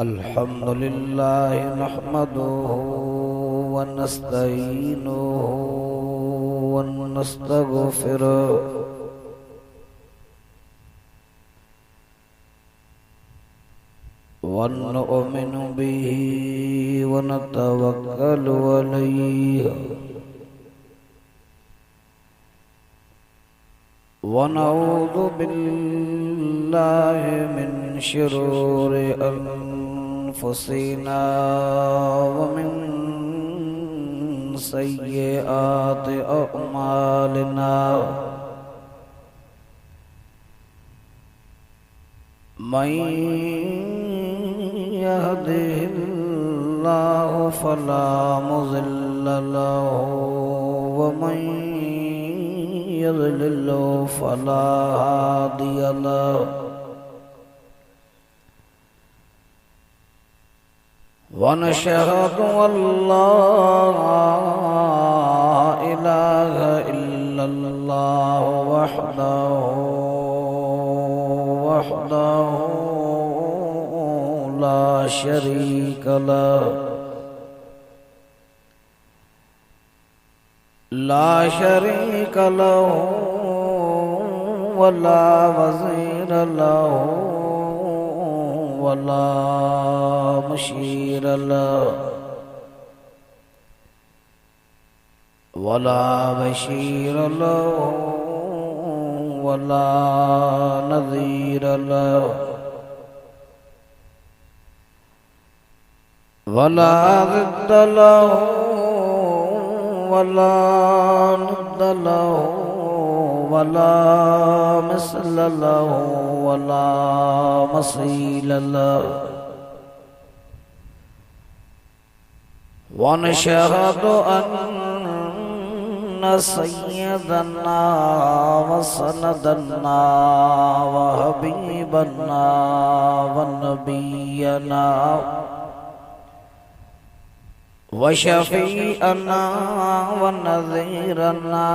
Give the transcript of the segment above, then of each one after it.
अल्हम्दुलिल्लाह नहमदुहु व नस्तईनुहु व नस्तगफिरुहु व नु'मिनु बिही व नतवक्कलु अलैहि व नऊज़ु बिल्लाहि मिन शुरूरि अनफुसिना व मिन सय्यिआति अअमालिना मन यहदिहिल्लाहु फला मुज़िल्ल लहु व मन यज़लिल्हु फला हादिय लहु व नशहदु अल्ला इलाहा इल्लल्लाह वहदहु ला शरीक लहु वला वज़ीर लहु वला मुशीर लहु वला बशीर लहु वला नज़ीर लहु वला ज़िद्द लहु वला निद्द लहु वला मिस्ल लहु वला मसील लहु व नशहदु अन्ना सय्यदना व सनदना व हबीबना व नबियना व शफ़ीअना व नज़ीरना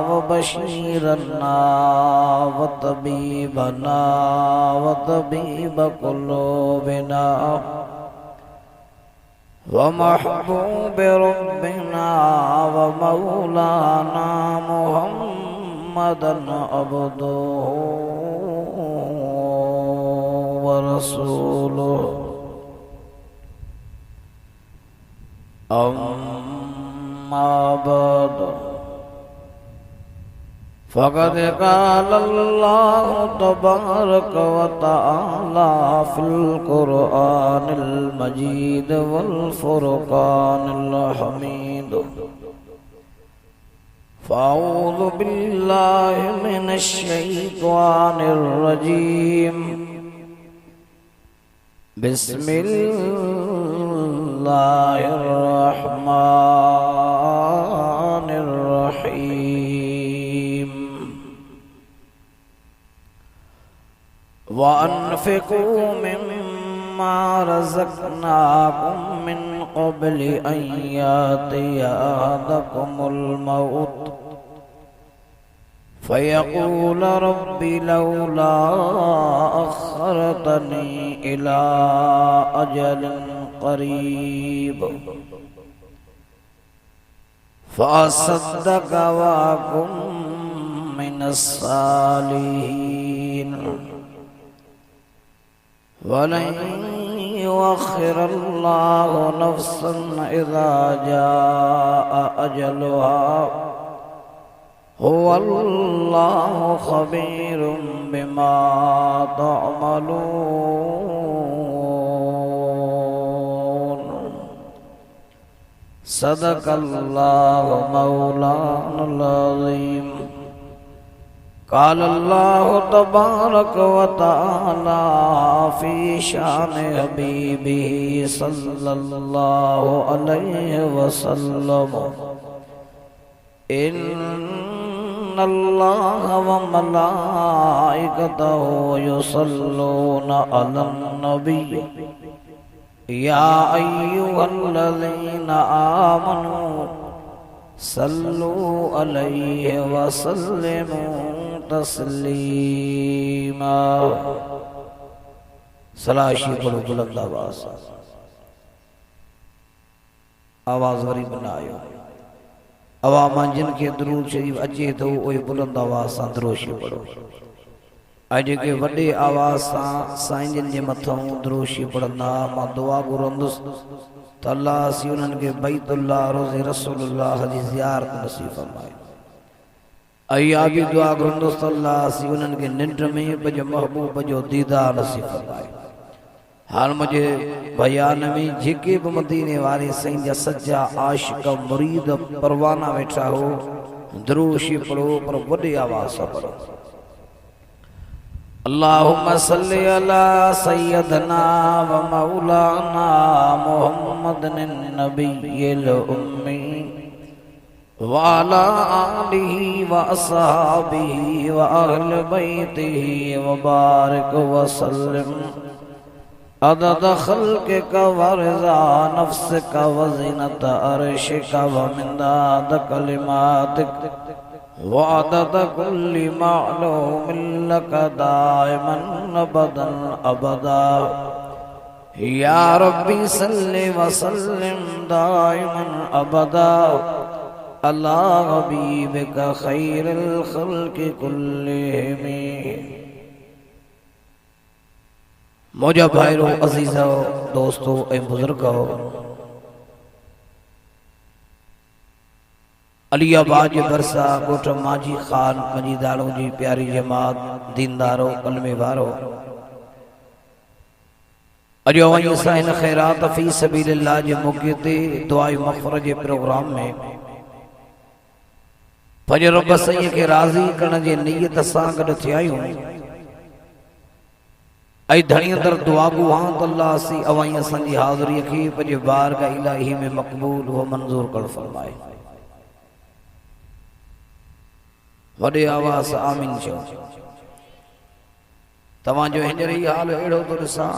व बशीरना व तबीबना व तबीब क़ुलूबिना व महबूब रब्बिना व मौलाना मुहम्मदन अब्दुहु व रसूलुहु अम्मा बाद फ़क़द क़ाल अल्लाहु तबारक व तआला फ़िल क़ुरआनिल मजीद वल फ़ुरक़ानिल हमीद फ़अऊज़ु बिल्लाहि मिनश शैतानिर रजीम बिस्मिल्लाहिर्रहमानिर्रहीम व अन्फ़िक़ू मिम्मा रज़क़नाकुम मिन क़ब्लि अन यातिय अहदकुमुल मौत फ़यक़ूल रब्बि लौला अख़्खरतनी इला अजलिन क़रीब फ़असद्दक़ व अकुन मिनस्सालिहीन वलन युअख़्खिरल्लाहु नफ़्सन इज़ा जाअ अजलुहा हुवल्लाहु ख़बीरुम बिमा तअमलून सदक़ल्लाहु मौलानाल अज़ीम क़ाल अल्लाहु तबारक व तआला फ़ी शान हबीबिही सल्लल्लाहु अलैहि वसल्लम इन्नल्लाह व मलाइकतहु युसल्लूना अलन नबी या अय्युहल्लज़ीना आमनू सल्लू अलैहि व सल्लिमू तस्लीमा। सलाशी पढ़ो बुलंद आवाज आवाज वरी बनायो अवामा जिनके दरूद शरीफ अचे तो ओए बुलंद आवाज सां दरूद पढ़ो अॼु के वॾे आवाज सां साईं जिन जे मथां दरूद पढ़ंदा मां दुआ घुरंदुसि त अल्लाह सी उन्हनि खे बैतुल्लाह रोज़े रसूलुल्लाह जी ज़ियारत नसीब फरमाए अया भी दुआ घुरंदुसि त अल्लाह सी उन्हनि खे निंड में पंहिंजे महबूब जो दीदार नसीब फरमाए हाल मुझे बयान में जेके भी मदीने वाले साईं जा सच्चा आशिक मुरीद परवाना वेठा हो दरूद पढ़ो पर वॾे आवाज सां पढ़ो अल्लाहुम्मा सल्ली अला सय्यदना व मौलाना मुहम्मदिन नबिय्यिल उम्मी व अला आलिहि व अस्हाबिहि व अहल बैतिहि व बारिक व सल्लिम अदद खल्क़िका व रिज़ा नफ्सिका व ज़ीनत अर्शिका व मिदाद कलिमातिक वअदद कुल्ली मालूमिन लक दाइमन अबदन अबदा या रब्बी सल्लि व सल्लिम दाइमन अबदा अला हबीबिका खैरिल खल्क़ि कुल्लिहिम मौजा भाइरो अज़ीज़ो दोस्तों ए बुजुर्गो अलियाबाद जे बरसा गोठ माजी खान मजीदारों जी प्यारी जमात दीनदारो कलमे वारो अजो वही साइन खैरात फी सबीलिल्लाह जे मौके ते दुआई मग़फ़िरत जे प्रोग्राम में पंहिंजे रब साईं खे राज़ी करण जे नियत सां गॾु थिया आहियूं ऐं धणी अंदर दुआ गो हां त अल्लाह सी अवाई असांजी हाज़िरी खे पंहिंजे बारगाह इलाही में मक़बूल व मंज़ूर कर फरमाए वडे आवाज आमीन चो तवां जो हिंजरी हाल एड़ो तो ॾिसां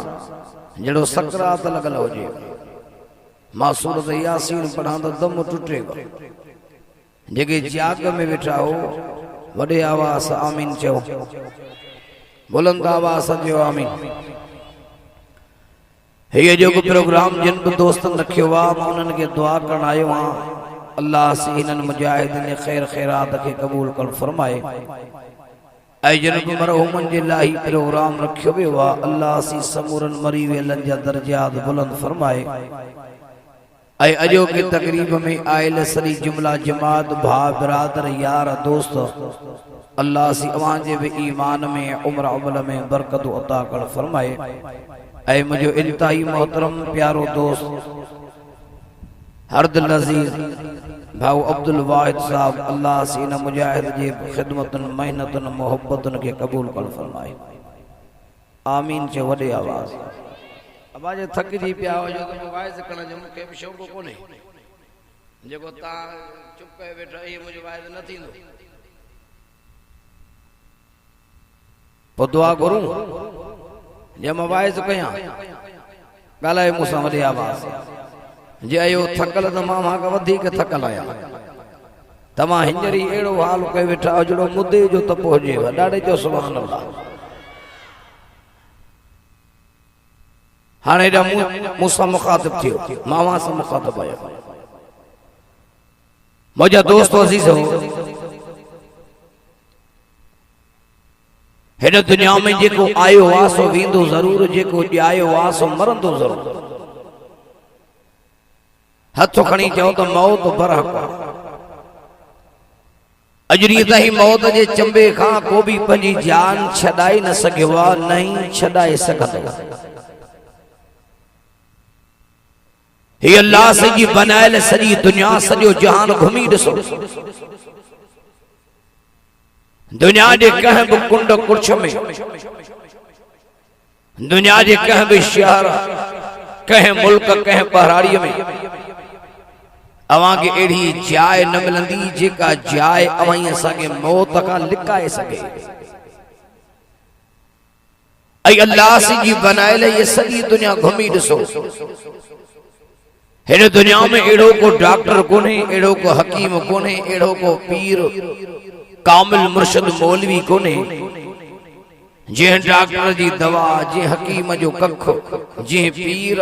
जड़ो सकरात लगल होजे मां सूरत यासीन पढ़ां त दम टुटेगा जेके जाग में वेठा हो वडे आवाज आमीन चो बुलंद आवाज जो आमीन ये जो प्रोग्राम जिन भी दोस्तन रखियो वा मां उन्हनि खे दुआ करण आयो हां अल्लाह से इन्हनि मुजाहिदीन खैर खैरात के कबूल कर फरमाए ऐ जिन भी मरहुमन जे लाही प्रोग्राम रखियो वियो वा अल्लाह सी समूरन मरी वेलन जा दर्जात बुलंद फरमाए ऐ अजो के तकरीब में आयल सरी जुमला जमात भा बिरादर यार दोस्त अल्लाह सी अवां जे भी ईमान में उम्र अमल में बरकत अता कर फरमाए ऐ मुझो इंतहाई मोहतरम प्यारो दोस्त हरदिल अजीज भाऊ अब्दुल वाहिद साहब अल्लाह से इन मुजाहिद जी खिदमतन मेहनतन मोहब्बतन के कबूल कर फरमाए आमीन चे वडे आवाज आवाज थक जी पिया हो जो तो वाइज करण जो के शौक कोने जेको ता चुप कए बैठा ये मुझे वाइज न थींदो पो दुआ करूं जे मैं वाइज कया गालाए मुसा वडे आवाज जे आयो थकल त मां का वधीक थकल आया तमा हिंजरी एड़ो हाल कई वेठा जड़ो मुद्दे जो तप होजे डाडे जो सुभान अल्लाह हाने दा मूसा मुखातिब थियो मावा से मुखातिब आया मौजा दोस्त अजीज हो हेड दुनिया में जेको आयो वासो विंदो जरूर जेको आयो वासो मरंदो जरूर हथ खणी चो तो मौत बरहक अजरी ताई मौत जे चंबे खां को भी पंजी जान छडाई न सघियो नहीं छडाए सकंदो हे अल्लाह से जी बनायल सजी दुनिया सजो जहान घुमी दसो दुनिया जे कह भी कुंड कुर्छ में दुनिया जे कह भी शहर कह मुल्क कह पहाड़ी में अवां के एड़ी जाय न मिलंदी जेका जाय अवाई असा के मौत का लिकाए सके ऐ अल्लाह से जी बनायल ये सजी दुनिया घुमी दसो हेरे दुनिया में एड़ो को डॉक्टर कोने एड़ो को हकीम कोने एड़ो को पीर कामिल मुर्शिद मौलवी कोने जे डॉक्टर जी दवा, जे हकीम जो कख, जे पीर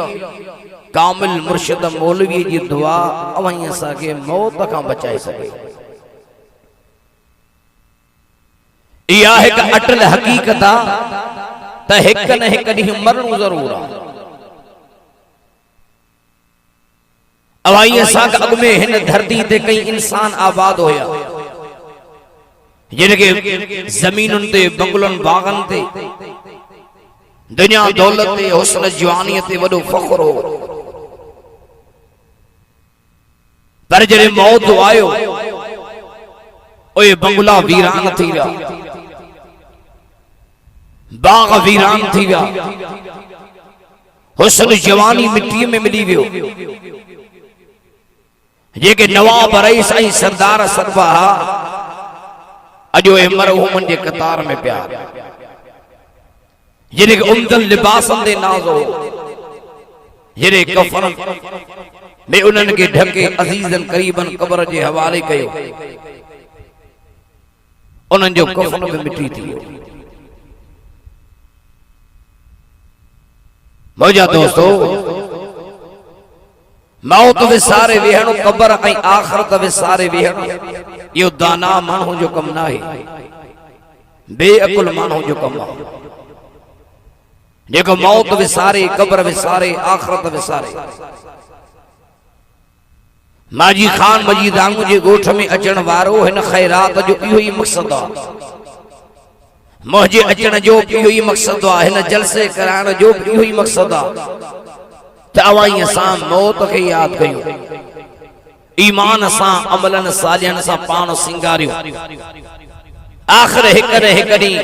कामिल मुर्शिद मौलवी जी दुआ अवहीं असांखे मौत खां बचाए सके। इहा हिकु अटल हकीकत आहे त हिकु न हिकु ॾींहुं मरणो ज़रूर आहे। अवहीं असांखे अॻु में हिन धरती ते कई इंसान आबाद हुया जिनके ज़मीनुनि ते, बंगलनि, बागनि ते, दुनिया दौलत ते, हुस्न जवानीअ ते वॾो फ़ख्र हो। पर जॾहिं मौत आयो ओए बंगला वीरान थी विया, बाग वीरान थी विया, हुस्न जवानी मिट्टीअ में मिली वियो। जेके नवाब रईस ऐं सरदार सरबराह अॼु मरहूमनि जे कतार में पिया, जिन्हें उम्दल लिबासन दे नाज़ हो, जिन्हें कफन में उन्हनि के ढके अज़ीज़न करीबन कब्र जे हवाले कयो, उन्हनि जो कफन में मिटी थी वियो। मुंहिंजा दोस्तों, मौत विसारे वेहणो, कब्र ऐं आख़िरत विसारे वेहणो, इहो दाना माण्हू जो कम न आहे, बेअकुल माण्हू जो कम आहे। जेको मौत विसारे, कब्र विसारे, आख़िरत विसारे। माजी खान मजीदांगू जे ॻोठ में अचण वारो हिन ख़ैरात जो इहो ई मक़सद आहे, मुंहिंजे अचण जो इहो ई मक़सद आहे, हिन जलसे कराइण जो इहो ई मक़सद आहे त अवां असां मौत खे यादि कयूं, ईमान सां, अमलन सालिहन सां पाण सिंगारियूं। आख़िर हिकु न हिकु ॾींहुं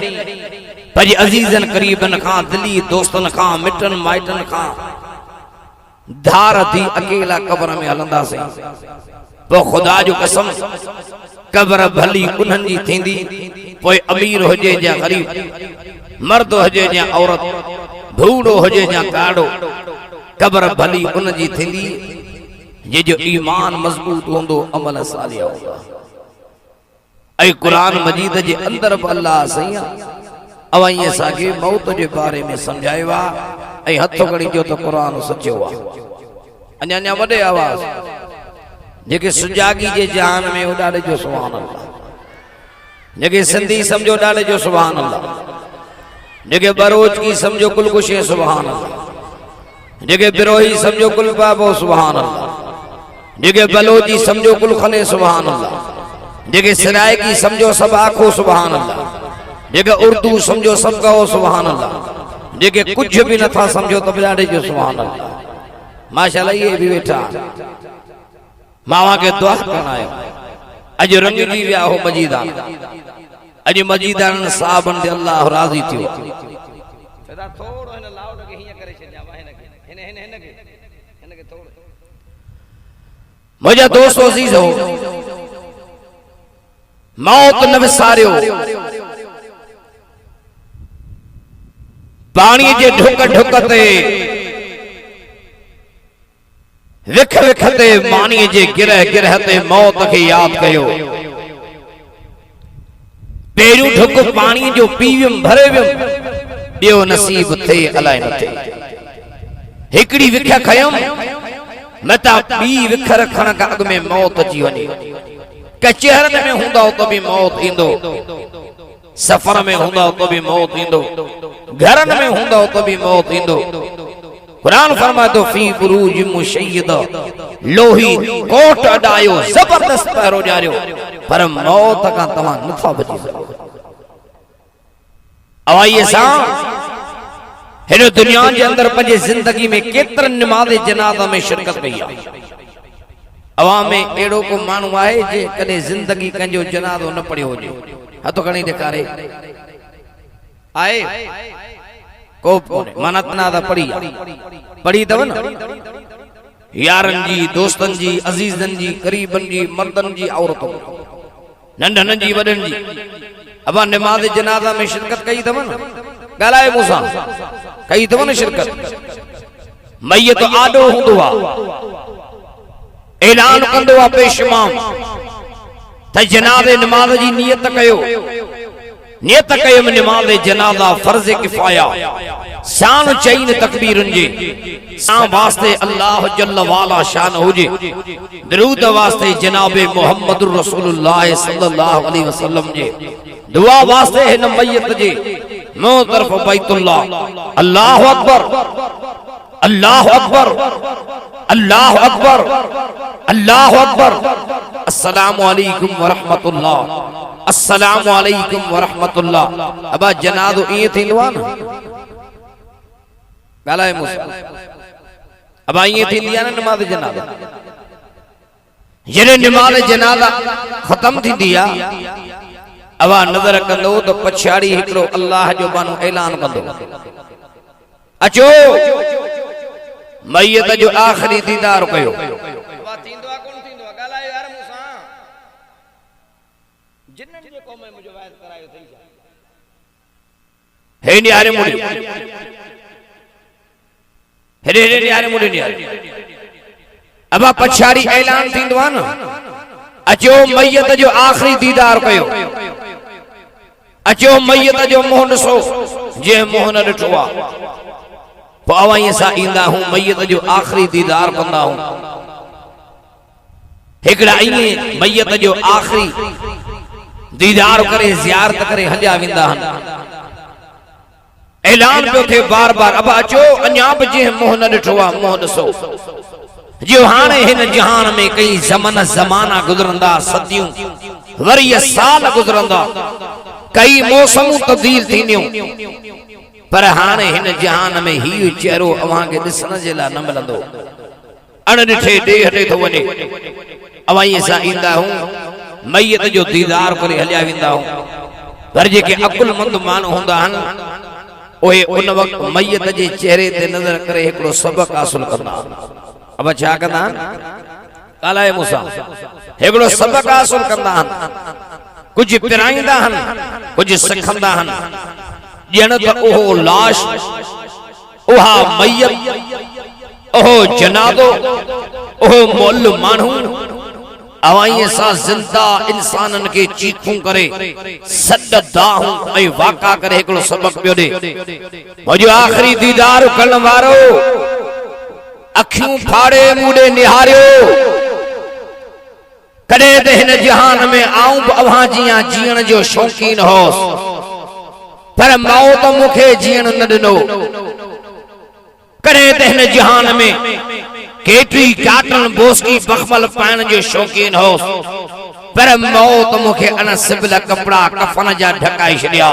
पंहिंजे अज़ीज़न करीबन खां, दिली दोस्तन खां, मिटन माइटन खां धार थी अकेला कब्र में हलंदासीं। पोइ ख़ुदा जो कसम, कब्र भली उन्हनि जी थींदी, पोइ अमीर हुजे या ग़रीब, मर्द हुजे या औरत, भूड़ो हुजे या काड़ो, कब्र भली उन जी थींदी जे जो ईमान मज़बूत हूंदो, अमल सालिह हूंदा। ऐं क़ुरान मजीद जे अंदर बि अल्लाह सही अवहीं असांखे मौत जे बारे में सम्झायो आहे ऐं हथ खणी जो त क़ुरान सचो आहे। अञा अञा वॾे आवाज़ जेके सुजागी जे जहान में उॾाड़े जो सुभान अल्लाह, जेके सिंधी समझो ॾाढे जो सुभान अल्लाह, जेके बरोच की समझो कुलकुशे सुभान अल्लाह, जेके बिरोही समझो कुल बाबो सुभान अल्लाह, जेके बलोची समझो कुल खले सुभान अल्लाह, जेके सराइकी समझो सब आखो सुभान अल्लाह, जेके उर्दू समझो सब कहो सुभान अल्लाह, जेके कुछ भी नथा समझो तो ॾाढे जो सुभान अल्लाह। माशाअल्लाह ये भी वेठा मावा के दुआ करणु आयो। अॼु रंगजी विया हो मजीदान, अॼु मजीदान साहबन ते अल्लाह राज़ी थियो। थोड़ो हिन लाउड खे हीअं करे छॾिया वा, हिनखे थोड़ो। मुंहिंजा दोस्त अज़ीज़ हो, मौत न विसारियो, पानी जे ढुक ढुक ते, विख विख ते, मानी जे गिरह गिरह ते मौत खे यादि कयो। पहिरियों ढुक पानी जो पी वियुमि, भरे वियुमि, ॿियो नसीब थे अलाए न थे। हिकड़ी विख खयुमि, मता ॿी विख रखण खां अॻु में मौत अची वञे। कचहरनि में हूंदा तो भी मौत ईंदो, सफ़र में हूंदा तो भी मौत ईंदो, घरनि में हूंदा तो भी मौत ईंदो। कुरान फरमाए तो फी बुरूज मुशय्यदा, लोही कोट अडायो, जबरदस्त पहरो ॾियारियो, पर मौत खां तव्हां नथा बची सघो। अवाईअ सां हिन दुनिया जे अंदर पंहिंजे ज़िंदगी में केतिरनि नमाज़ जनाज़ा में शिरकत कई आहे। अवाम में अहिड़ो को माण्हू आहे जे कॾहिं ज़िंदगी कंहिंजो जनाज़ो न पढ़ियो हुजे? हथ खणी ॾेखारे। आहे को माना तनाज़ा पढ़ी अथव न? यारनि जी, दोस्तनि जी, अज़ीज़नि जी, क़रीबनि जी, मर्दनि जी, औरतुनि, नंढनि जी, वॾनि जी। अबा नमाज़ जनाज़ा में शिरकत कई अथव न? ॻाल्हाए मूंसां, कई अथव न शिरकत? मैयत आॾो हूंदो आहे, ऐलान कंदो आहे पेश इमाम त जनाज़े नमाज़ जी नियत कयो, नियत कयम नमाज जनाजा फर्ज किफाया शान चईन तकबीरन जे सा वास्ते अल्लाह जल्ल वाला शान हुजे दरूद वास्ते जनाबे मोहम्मदुर रसूलुल्लाह सल्लल्लाहु अलैहि वसल्लम जे दुआ वास्ते है न मैयत जे नो तरफ बैतुल्लाह अल्लाहु अकबर अल्लाहु अकबर अल्लाहु अकबर अल्लाहु अकबर अस्सलामु अलैकुम व रहमतुल्लाह अस्सलामु अलैकुम व रहमतुल्लाह। अब जनाज़ो ये थींदो आहे न ॻाल्हाए मूंसां अब ये थींदी आहे न नमाज़ जनाज़ा जॾहिं नमाज़ जनाज़ा ख़त्म थींदी आहे अब नज़र कंदो त पछाड़ी हिकिड़ो अल्लाह जो बानो ऐलान कंदो अचो मैयत जो आख़िरी दीदार कयो हे नियारे मुड़ी हेरे हेरे नियारे मुड़ी नियारे अब पछाड़ी ऐलान थींदो आहे न अचो मैयत जो आख़िरी दीदार कयो अचो मैयत जो मुंहुं ॾिसो जे मुंहुं न ॾिठो आहे पोइ अवाईअ सां ईंदा हूं मैयत जो आख़िरी दीदार कंदा हूं हिकिड़ा ईअं मैयत जो आख़िरी दीदार करे ज़ियारत करे हलिया वेंदा आहिनि ऐलान पियो थिए बार बार अब अचो अञा बि जंहिं मुंहुं न ॾिठो आहे मुंहुं ॾिसो जो हाणे हिन जहान में कई ज़माना गुज़रंदा सदियूं वरी साल गुज़रंदा कई मौसमूं तब्दील थींदियूं पर हाणे हिन जहान में हीउ चेहरो अव्हांखे ॾिसण जे लाइ न मिलंदो अणॾिठे ॾे हटे थो वञे अवाईअ सां ईंदा हूं मैयत जो दीदार करे हलिया वेंदा हूं पर जेके अकुलमंद माण्हू हूंदा आहिनि ओए उन वक्त मैयत जे चेहरे ते नज़र करे हिकिड़ो सबक हासिल कंदा अब छा कंदा ॻाल्हाए मूंसां हिकिड़ो सबक हासिल कंदा आहिनि कुछ पिराईंदा आहिनि कुछ सिखंदा आहिनि ॼण त ओहो लाश ओहा मैयत ओहो जनाज़ो ओहो मुअल्ल माण्हू अवाईअ सां ज़िंदा इंसानन के चीखूं करे सॾ दाहूं ऐं वाका करे हिकिड़ो सबक पियो ॾे मुंहिंजो आख़िरी दीदार करण वारो अखियूं फाड़े मूंॾे निहारियो कॾहिं त हिन जहान में आऊं बि अव्हां जीअं जीअण जो शौक़ीन होसि पर मौत मूंखे जीअण न ॾिनो कॾहिं त हिन जहान में केतरी काटन बोसकी बखमल पाइण जो शौक़ीन होसि पर मौत मूंखे अन सिबिल कपड़ा कफन जा ढकाए छॾिया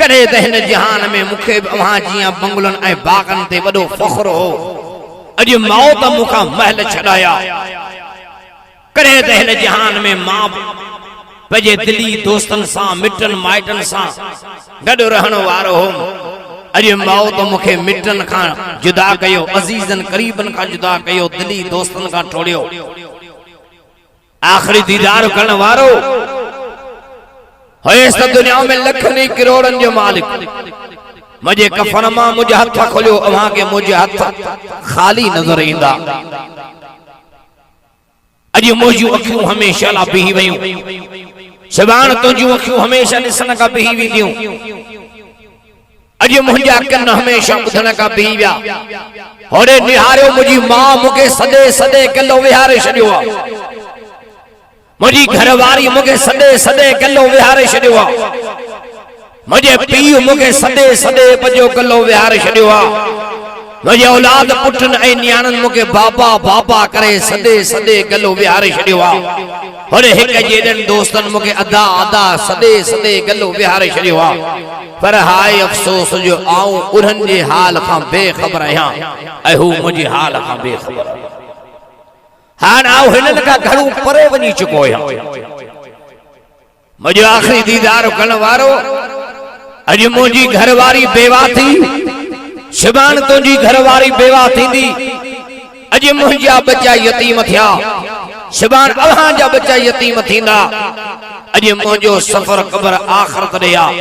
कॾहिं त हिन जहान में मूंखे बि अव्हां जीअं बंगलनि ऐं बागनि ते वॾो फ़ख्रु हो अॼु मौत मूंखां महल छॾाया कॾहिं त हिन जहान में मां पंहिंजे दिली दोस्तनि सां मिटनि माइटनि सां गॾु रहण वारो हुउमि अॼु मौत मूंखे मिटनि खां जुदा कयो अज़ीज़नि क़रीबनि खां जुदा कयो दिली दोस्तनि खां टोड़ियो आख़िरी दीदार करण वारो हुयसि त दुनिया में लखनि करोड़नि जो मालिक मुंहिंजे कफन मां मुंहिंजा हथ खोलियो अव्हांखे मुंहिंजा हथ ख़ाली नज़र ईंदा अॼु मुंहिंजूं अखियूं हमेशह लाइ बीही वयूं सुभाणे तुंहिंजूं अखियूं हमेशह ॾिसण खां बीही वेंदियूं अॼु मुंहिंजा कन हमेशह ॿुधण खां बीही विया होॾे निहारियो मुंहिंजी मां मूंखे सॾे सॾे किलो विहारे छॾियो आहे मुंहिंजी घरवारी मूंखे सॾे सॾे किलो विहारे छॾियो आहे मुंहिंजे पीउ मूंखे सॾे सॾे पंहिंजो किलो विहारे छॾियो आहे मुंहिंजे औलाद पुटनि ऐं नियाणनि मूंखे बाबा बाबा करे सॾे सॾे गलो विहारे छॾियो आहे होॾे हिक जेॾनि दोस्तनि मूंखे अदा अदा सॾे सॾे गलो विहारे छॾियो आहे पर हाय अफ़सोस जो आऊं उन्हनि जे हाल खां बेख़बर आहियां ऐं हू मुंहिंजे हाल खां बेख़बर हाणे आऊं हिननि खां घणो परे वञी चुको आहियां मुंहिंजो आख़िरी दीदार करण वारो अॼु मुंहिंजी घरवारी बेवा थी सुभाणे तुंहिंजी घरवारी बेवा थींदी अॼु मुंहिंजा बच्चा यतीम थिया सुभाणे अव्हांजा बच्चा यतीम थींदा अॼु मुंहिंजो सफ़र क़ब्र आख़िरत ॾे आहे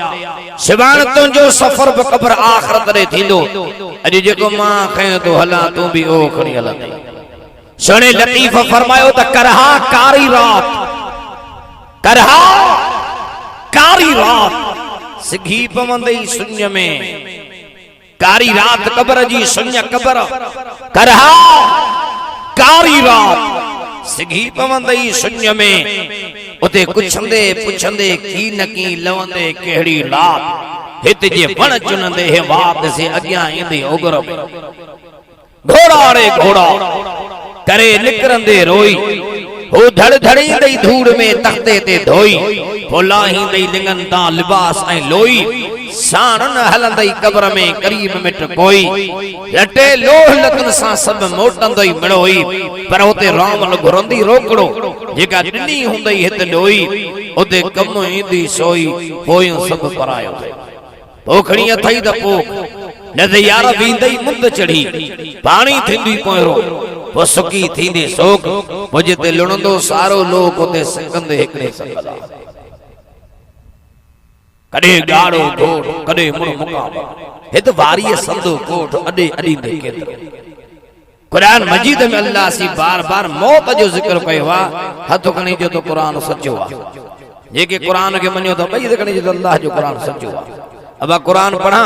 सुभाणे तुंहिंजो सफ़र बि क़ब्र आख़िरत ॾे थींदो अॼु जेको मां खयो थो हलां तूं बि उहो खणी हलंदे सुहिणे लतीफ़ फरमायो त करहा कारी रात करहा कारी रात सिघी पवंदई सुञ में कारी रात कबर जी सुञ कबर करहा कारी रात सिघी पवंदई सुञ में उते कुछंदे पुछंदे की न की लवंदे केड़ी लात हित जे वण चुनंदे हे वात से अग्यां इंदे ओगर घोड़ा रे घोड़ा करे निकरंदे रोई हो धड़ धड़ी दई धूड़ में तख्ते ते धोई फुलाही दई लिंगन ता लिबास ऐ लोई साणन हलंदई कब्र में करीब मिट कोई लटे लोह लतन सा सब मोटंदई मिड़ोई पर उते राम घुरंदी रोकड़ो जेका ॾिनी हुंदई हित ॾोई उते कम ईंदी सोई पोयूं सब परायो पोखड़ी अथई त पोख न त यार वींदई मुंद चढ़ी पाणी थींदी पोयरो वो सुकी थींदी सोक वो जिते लुणंदो सारो लोक उते संगंदे हिकड़े संगला कॾे गाड़ो घोड़ कॾे मुड़ मुकाम हित वारीअ संदो कोठ अॾे अॾी दे केतर कुरान मजीद में अल्लाह सी बार-बार मौत जो जिक्र कयो आ हथ खणी जो तो कुरान सच्चो आ जेके कुरान के मनियो तो भई खणी जो अल्लाह जो कुरान सच्चो आ अब कुरान पढ़ा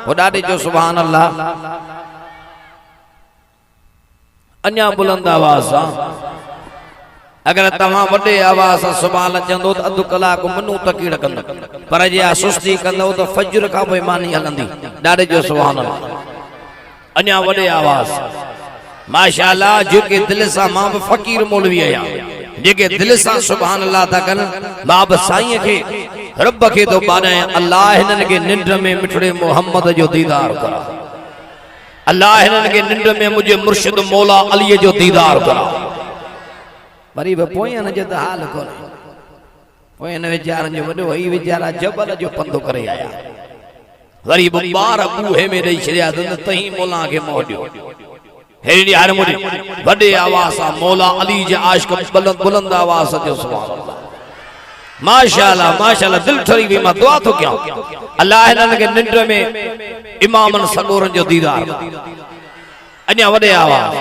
वो ॾाढे जो सुभान अल्लाह अन्या बुलंद आवाज सां अगर तव्हां वॾे आवाज सां सुभान चंदो त अधु कलाक मनू तकीड़ कंदो पर जे सुस्ती कंदो त फजर खां पोइ मानी हलंदी ॾाढे जो सुभान अल्लाह अन्या वॾे आवाज माशाअल्लाह जेके दिल सां मां बि फ़कीर मौलवी आहियां जेके दिल सां सुभान अल्लाह था कनि मां बि साईं खे रब खे तो बाने अल्लाह हिनन के निंड में मिठड़े मोहम्मद जो दीदार करा अल्लाह हिनन के निंड में मुझे मुर्शिद मौला अली जो दीदार करा वरी बि पोयन जो त हाल कोन्हे पोयन वीचारनि जो वॾो ही वीचारा जबल जो पंधु करे आया वरी बि ॿार बूहे में ॾेई छॾिया त तही मौला खे मोॾियो हेड़ी हार मुड़ी वॾे आवाज़ सां मौला अली जे आशिक बुलंद आवाज़ जो सुभान अल्लाह माशाअल्लाह माशाअल्लाह दिल ठरी वी मां दुआ तो कयां अल्लाह हिनन के निंड में इमामन सगोरन जो दीदार अन्या वॾे आवाज़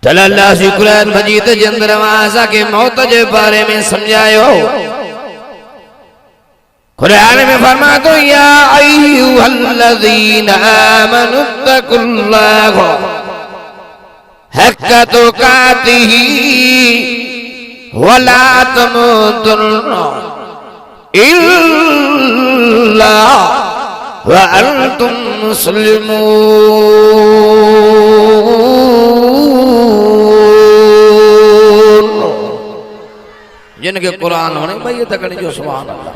तल अल्लाह जी कुरान मजीद जे अंदर असां के मौत जे बारे में समझायो कुरान में फरमातो या अय्युहल्लज़ीना आमनु तकुल्लाह हक़ तुकातिही वला तमुतुन्न इल्ला व अंतुम मुस्लिमून जिनके कुरान वणे भई तकड़ी जो सुभान अल्लाह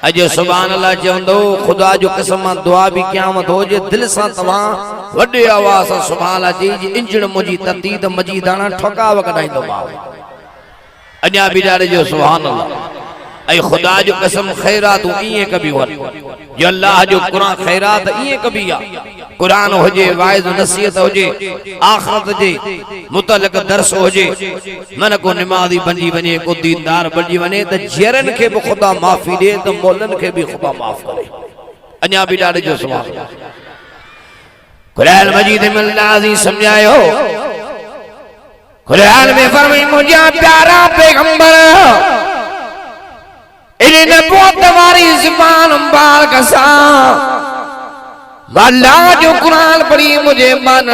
अज सुभान अल्लाह चवंदो खुदा जो कसम दुआ भी क़यामत हो जे दिल सां तव्हां वॾे आवाज़ सां सुभान अल्लाह जी इंजण मुजी ततीद मजीदाना ठकाव कढाईंदो मां अन्या भी ॾाढे जो सुभान अल्लाह ऐ खुदा जो कसम खैरात इए कभी वन जो अल्लाह जो कुरान खैरात इए कभी आ कुरान होजे वाइज नसीहत होजे आखिरत जे मुतलक दर्स होजे मन को नमाज़ी बनी वने को दीनदार बनी वने त जरन के भी खुदा माफी दे तो मौलन के भी खुदा माफ करे अन्या भी ॾाढे जो सुभान अल्लाह कुरान मजीद में अल्लाह जी समझायो कुरान में फरमाई मुझे प्यारा पैगंबर इन्हें नबूवत वाली ज़ुबान मुबारक सा अल्लाह जो कुरान पढ़ी मुझे मन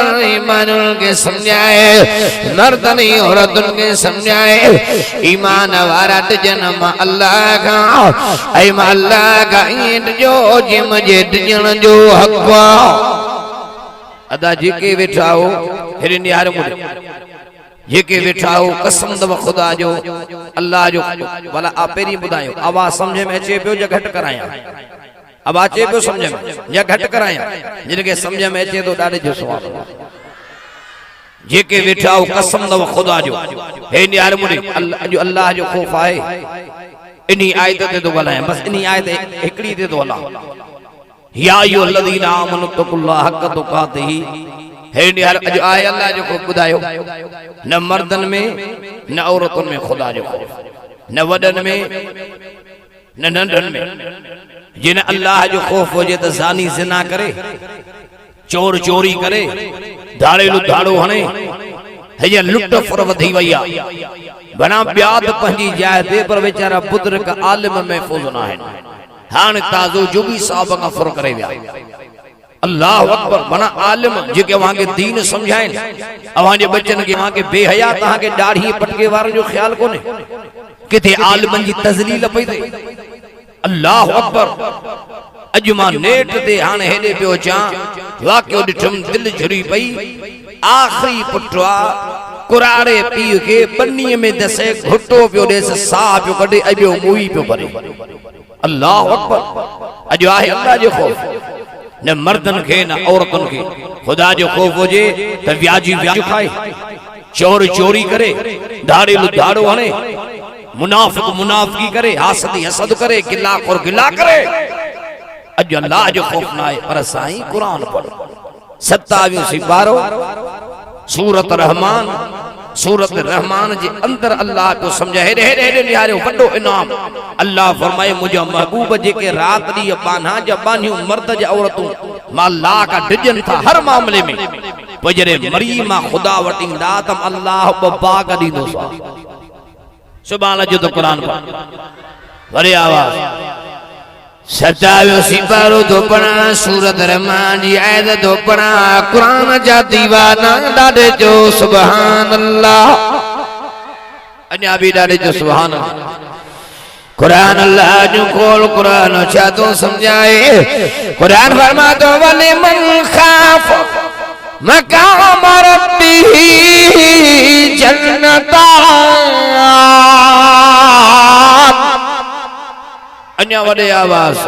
के समझाए मर्दन औरतन के समझाए ईमान वारा जन्म अल्लाह का ऐ अल्लाह का ईंट जो जे मुझे जन जो हक अदा जेके वेठा हो हिरन यार मुझे जेके वेठा हो कसम दव खुदा जो अल्लाह जो वाला आप पेरी बुधायो आवाज समझ में अचे पियो या घट कराया अब अचे पियो समझ में या घट कराया जिनके समझ में अचे तो ॾाढे जो सुभान अल्लाह जेके वेठा हो कसम दव खुदा जो हे यार मुड़ी अल्लाह जो खौफ आए इन्ही आयत ते तो ॻाल्हायां बस इन्ही आयत हिकड़ी ते तो अल्लाह या अय्युहल्लज़ीना आमनु तकुल्लाह हक़ तुकातिही हे यार अज आए अल्लाह जो खौफ बुधायो न मर्दन में न औरतन में खुदा जो खौफ न वडन में न नंढन में जिन अल्लाह जो खौफ हो जे त ज़ानी ज़िना करे चोर चोरी करे धाड़ेलू धाड़ो हणे हे लुट फुर वधी वई आ बना ब्याद पंजी जाए दे पर बेचारा बुजुर्ग आलिम महफूज ना है हान ताजो जो भी साहब का फर करे विया अल्लाह अकबर बना आलिम जेके वहां के दीन समझाइन अवां जे बच्चन के वहां के बेहया तहां के दाढ़ी पटके वार जो ख्याल कोने किथे आलिमन जी तजलील पई दे अल्लाह अकबर अजमा नेट दे हाने हेडे पियो चा वाक्यो डिठम दिल झुरी पई आखिरी पुटवा कुरारे पी के बन्नी में दसे घुटो पियो देस सा पियो कढे अबियो मुई पियो भरे अल्लाह अकबर अजो आहे अल्लाह जो खौफ न मर्दन के न औरतन के खुदा जो खौफ हो जे त व्याजी व्याज खाए चोर चोरी करे धाड़े धाड़ो हने मुनाफिक मुनाफिकी करे हासदी हसद करे गिला और गिला करे अज अल्लाह जो खौफ ना है पर साईं कुरान पढ़ 27 सिपारो सूरत रहमान सूरत रहमान जे अंदर अल्लाह को समझा हेडे हेडे हेडे निहारे वडो इनाम अल्लाह फरमाए मुझा महबूब जे के रात दी बान्हा जा बान्हियो मर्द जे औरतों मां ला का डिजन था हर मामले में पजरे मरी मां खुदा वटी दातम अल्लाह बब्बा का दी दो सुभान अल्लाह जो तो कुरान पढ़ वरे आवाज 27 सिपारो दोपना सूरत रहमान जी आयत दोपना कुरान जा दीवाना डाडे जो सुभान अल्लाह अन्या भी डाडे जो सुभान अल्लाह कुरान अल्लाह जो खोल कुरान अच्छा तो समझाए कुरान फरमा तो वले मन खाफ मकाम रब्बिही जन्नता अन्या वडे आवाज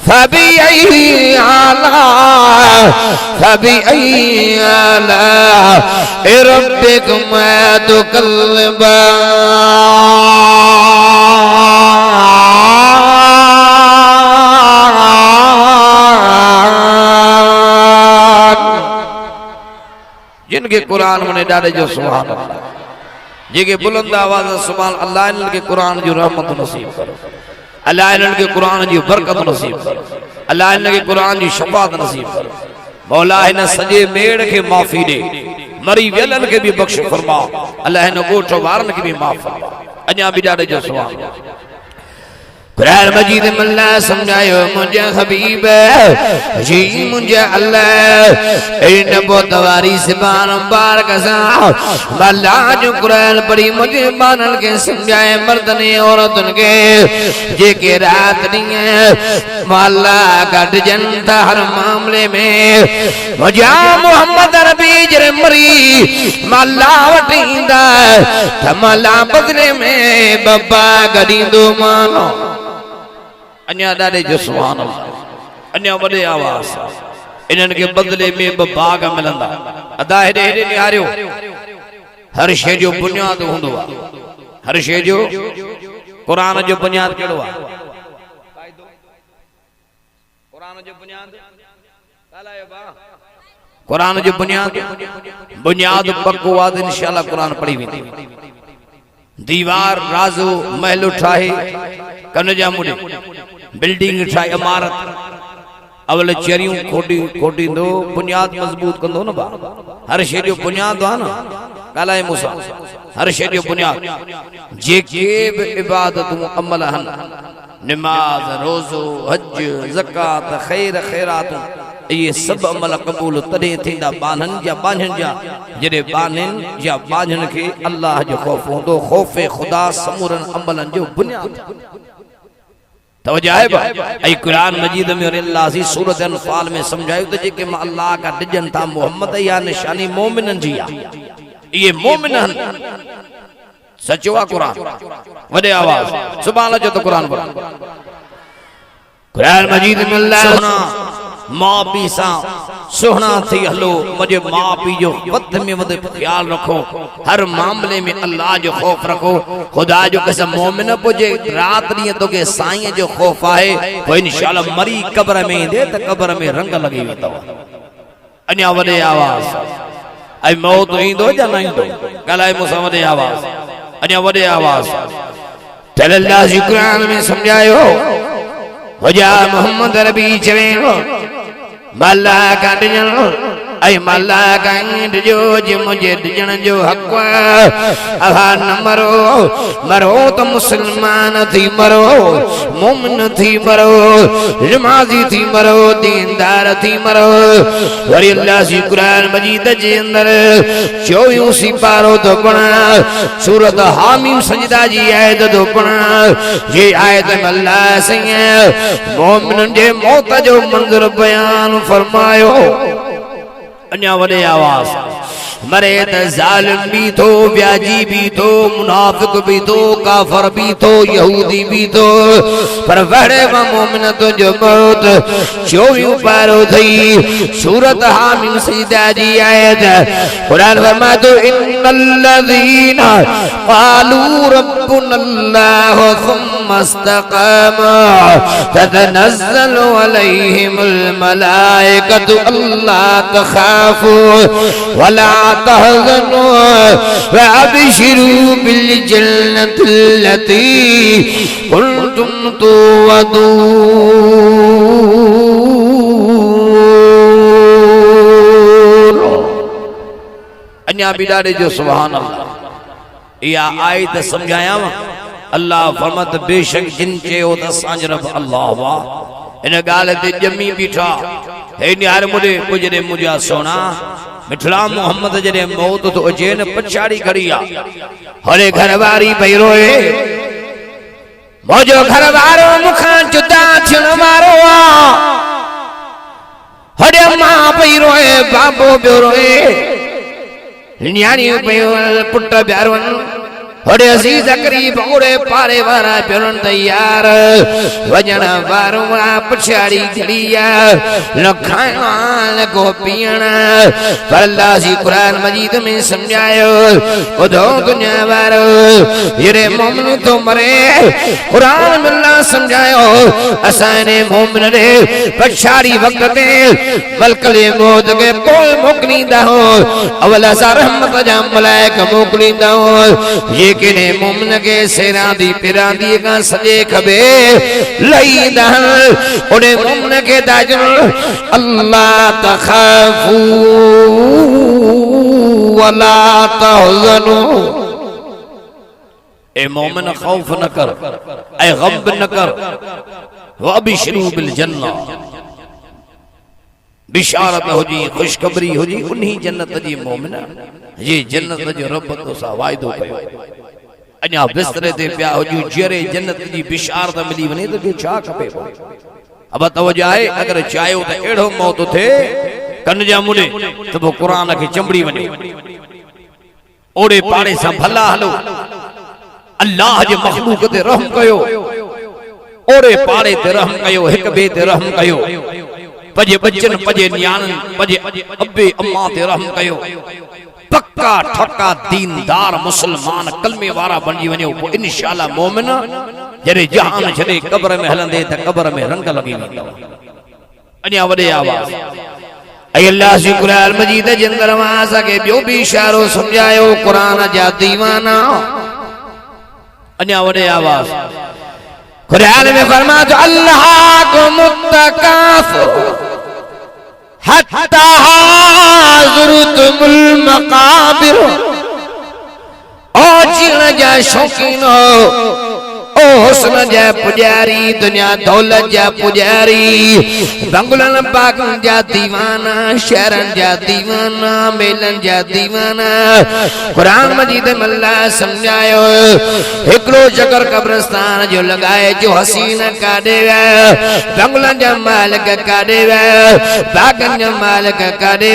फबी आला रब्बिकुम तुकल्बा जिनके कुरान में डाले जो सुभान अल्लाह जेके बुलंद आवाज सुभान अल्लाह इनके कुरान जो रहमत नसीब करो अल्लाह इनके कुरान जी बरकत नसीब करो अल्लाह इनके कुरान जी शफाअत नसीब करो मौला इन सजे मेड़ के माफी दे मरी वेलन के भी बख्श फरमा अल्लाह इन गोठ वारन के भी माफ फरमा अन्या भी डाले जो सुभान कुरान मजीद में अल्लाह समझायो मुझे हबीब जी मुझे अल्लाह इन बोतवारी सिबान बार कसा अल्लाह जो कुरान पढ़ी मुझे बानन के समझाए मर्दने औरतन के जे के रात नहीं है माला गड जनता हर मामले में मुझे मोहम्मद नबी जरे मरी माला वटींदा थमला बदले में बब्बा गडी दो मानो अन्या डाले जो सुभान अल्लाह अन्या वडे आवाज इनन के बदले में बाग मिलंदा अदा हेडे हेडे निहारियो हर शे जो बुनियाद हुंदो हर शे जो कुरान जो बुनियाद केड़ो कुरान जो बुनियाद कालाए बा कुरान जो बुनियाद पक्को वाद इंशाअल्लाह कुरान पढ़ी वेंदी दीवार राजो महल उठाए कनजा मुडे बिल्डिंग ठाई इमारत अवल चरियूं खोटी खोटी दो बुनियाद मजबूत कंदो न बा हर शे जो बुनियाद आ ना कालाए मूसा हर शे जो बुनियाद जेके भी इबादतूं अमल हन नमाज रोजो हज ज़कात खैर खैरातूं ये सब अमल कबूल तदे थींदा बानन जा जरे बानन या बानन के अल्लाह जो खौफ होंदो खौफे खुदा समूरन अमलन जो बुनियाद तवज्जो है बा ऐ कुरान मजीद में और अल्लाह जी सूरत अनफाल में समझायो तो जे के अल्लाह का डिजन था मोहम्मद या निशानी मोमिनन जी ये मोमिनन सचवा कुरान वडे आवाज सुभान अल्लाह जो तो कुरान पढ़ कुरान मजीद में अल्लाह माँ पी सा सोहना थी हलो मुझे माँ पी जो वक्त में वध ख्याल रखो हर मामले में अल्लाह जो खौफ रखो खुदा जो कसम मोमिन पुजे रात नहीं तो के साईं जो खौफ आए वो इंशाल्लाह मरी कब्र में दे तो कब्र में रंग लगी वेंदो अन्या वडे आवाज आई मौत इंदो या न इंदो कलाए मूसा वडे आवाज अन्या वडे आवाज तल अल्लाह जी कुरान में समझायो वजा मोहम्मद नबी चवे मल्ला का डिजन ऐ मल्ला गाइड जो जे मुझे डिजण जो हक अहा न मरो मरो तो मुसलमान थी मरो मोमिन थी मरो नमाजी थी मरो दीनदार थी मरो वरी अल्लाह जी कुरान मजीद जे अंदर 24 सी पारो तो पढ़ा सूरत हामीम सजदा जी आयत तो पढ़ा ये आयत में अल्लाह सैयद मोमिन जे मौत जो मंजर बयान फरमायो अन्या वडे आवाज मरे त जालिम भी तो व्याजी भी तो मुनाफिक भी तो काफर भी तो यहूदी भी तो पर वड़े व मोमिन तो जो मौत 24 पारो थई सूरत हामीम सजदा जी आयत कुरान फरमा तो इन्नल्लज़ीना क़ालू रब्बुनल्लाह सुम्मा इस्तक़ामू ततनज़्ज़लु अलैहिमुल मलाइकतु अल्ला तख़ाफू वला तहज़नू वअबशिरू बिल जन्नतिल्लती कुंतुम तुअदून। अन्या बिदारे जो सुभान अल्लाह या आयत समझाया अल्लाह फरमत बेशक जिन चयो त सांज रब अल्लाह वाह इन गाल ते जमी बीठा हे यार मुझे गुजरे मुझा सोना मिठड़ा मोहम्मद जरे मौत तो अजेन पछाड़ी खड़ी आ हरे घरवारी पई रोए मोजो घरवारो मुखा जुदा थियण वारो आ हरे मां पई रोए बाबो बियो रोए न्याणी पई पुट प्यारो हरे अजीज करीब ओड़े पारे वारा पियण तैयार वजण वारो पछाड़ी खड़िया न खाइणा न को पीअण पर अल्लाह जी कुरान मजीद में समझायो ॿुधो दुनिया वारो जॾहिं मोमिन तो मरे कुरान में अल्लाह समझायो असां मोमिन रे पछाड़ी वक्त ते मलकले मौत के कोई मोकिलींदा हो अवल असां रहमत जा मलाइक मोकिलींदा हो ये किने मोमिन के सेरांदी पिरांदी का सजे खबे लईंदा ओने मोमिन के दाजन अल्लाह तखाफू वला तहज़नू ए मोमिन खौफ न कर ए गम न कर वअबशिरू बिल जन्नह बिशारत हो जी खुशखबरी हो जी उन्हीं जन्नत जी मोमिन ये जन्नत जो रब तो सा वायदो कयो अन्या बिस्तरे ते पिया हो जी जरे जन्नत जी बिशारत मिली वने तो के छा खपे अब तवज्जो आहे अगर चायो त एड़ो मौत थे कन जा मुडे तो वो कुरान के चंबड़ी वने ओड़े पाड़े सा भला हलो अल्लाह जे मखलूक ते रहम कयो ओड़े पाड़े ते रहम कयो एक बे ते रहम कयो पजे बच्चन पजे न्याणन पजे अब्बे अम्मा ते रहम कयो पक्का ठक्का दीनदार मुसलमान कलमे वारा बनी वने इंशाअल्लाह मोमिन जरे जहान छडे कब्र में हलंदे त कब्र में रंग लगी वेंदो अन्या वडे आवाज ऐ अल्लाह जी कुरान मजीद जे अंदर मां के बियो भी इशारो समझायो कुरान जा दीवाना अन्या वडे आवाज कुरान में फरमा तो अल्लाह को मुत्तकाफिर हत्ता ज़ुरतुमुल मकाबिर ओ चिण जा शौकीन ओ हुस्न जा पुजारी दुनिया दौलत जा पुजारी बंगलन बागन जा दीवाना शहरन जा दीवाना मेलन जा दीवाना कुरान मजीद में अल्लाह समझायो एकड़ो जगर कब्रिस्तान जो लगाए जो हसीन काढे बंगलन जा मालिक काढे बागन जा मालिक काढे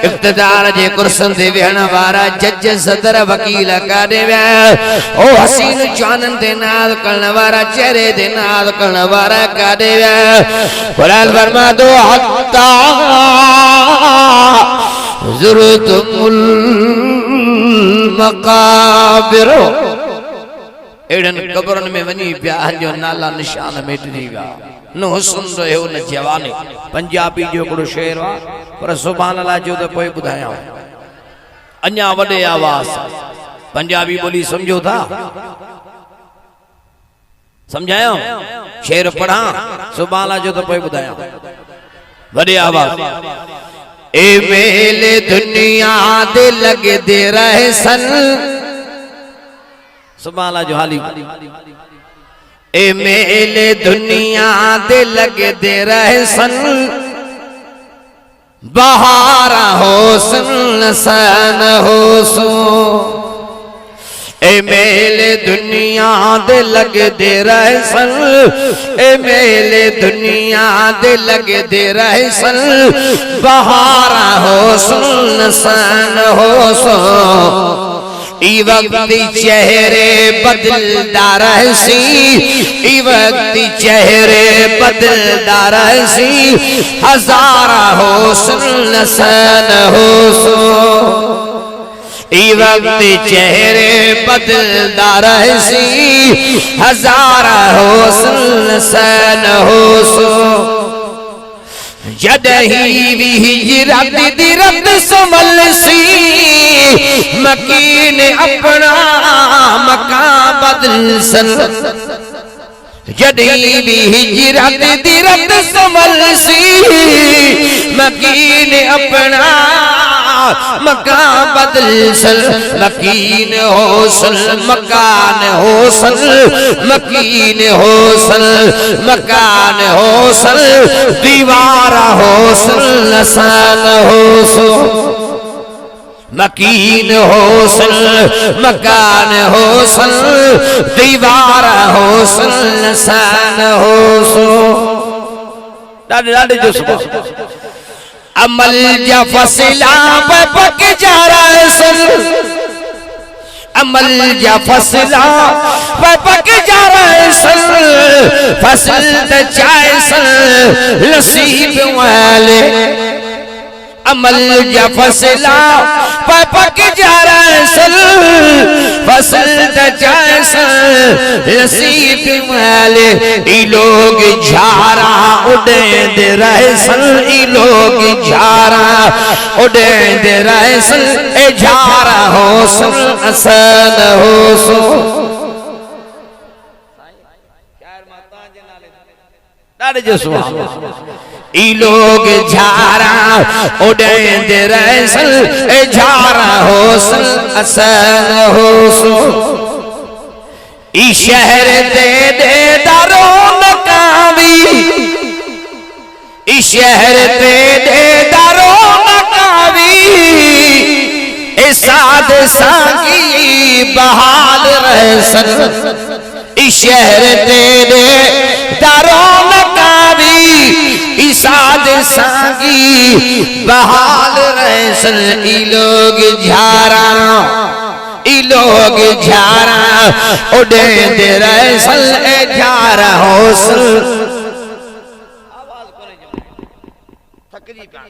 इक़्तिदार जे कुर्सन ते वेहण वारा जज सदर वकील काढे ओ हसीन जानन ते नाद करण वारा चेहरे दे नाद करण वारा काढे कुरान फरमा दो हत्ता ज़ुरतुमुल मकाबिर एड़न कब्रन में वनी ब्याह जो नाला निशान मिटजी विया न हुस्न रहियो न जवानी पंजाबी जो कोड़ो शेर वा पर सुभान अल्लाह जो तो कोई बुधाया अन्या वडे आवाज पंजाबी बोली समझो था समझायो शेर पढ़ा सुभान अल्लाह जो तो कोई बुधाया वडे आवाज ए मेले दुनिया दे लगे दे रहे सन सुभान जो हाली ए मेले दुनिया दे लगे दे रहे सन बहारा होसन सन होसो ए मेले दुनिया दे लगे दे रहे सन ए मेले दुनिया दे लगे दे रहे सन बहारा होसन सन होसो ई वक्त चेहरे बदलदार सी ई वक्त चेहरे बदलदार सी हजारा होसन सन होसो ई वक्त चेहरे बदलदार सी हजारा होसन सन होसो जदही भी हिजरत दी रत संभल सी मकीन अपना मकां बदल सन जदही भी हिजरत दी रत संभल सी मकीन अपना मकान बदल सल मकीन हो सल मकान हो सल मकीन हो सल मकान हो सल दीवार हो सल सन हो सो मकीन हो सल मकान हो सल दीवार हो सल सन हो सो डाडे डाडे जो सुबह अमल जा फसला पक जा रहा सन अमल जा फसला पक जा रहा सन फसल चाहे सन नसीब वाले अमल जा फसला पक जा रहा सन फसल चाहे सन नसीब वाले ई लोग झारा उड़े दे रहे सन ई लोग झारा उड़े दे रहे सन ए झारा हो सन असन हो सो जो ई लोग झारा उड़े दे रहे सन ए झारा हो सन असन हो सो ई शहर दे दे दारो नकावी ई शहर दे दे दारो नकावी ए साध सांगी बहाल रहे सन ई शहर दे दे दारो नकावी ई साध सांगी बहाल रहे सन ई लोग झारा ई लोग झारा उड़े दे रहे सन ए झारा हो सन आवाज कोने जो थक जी पा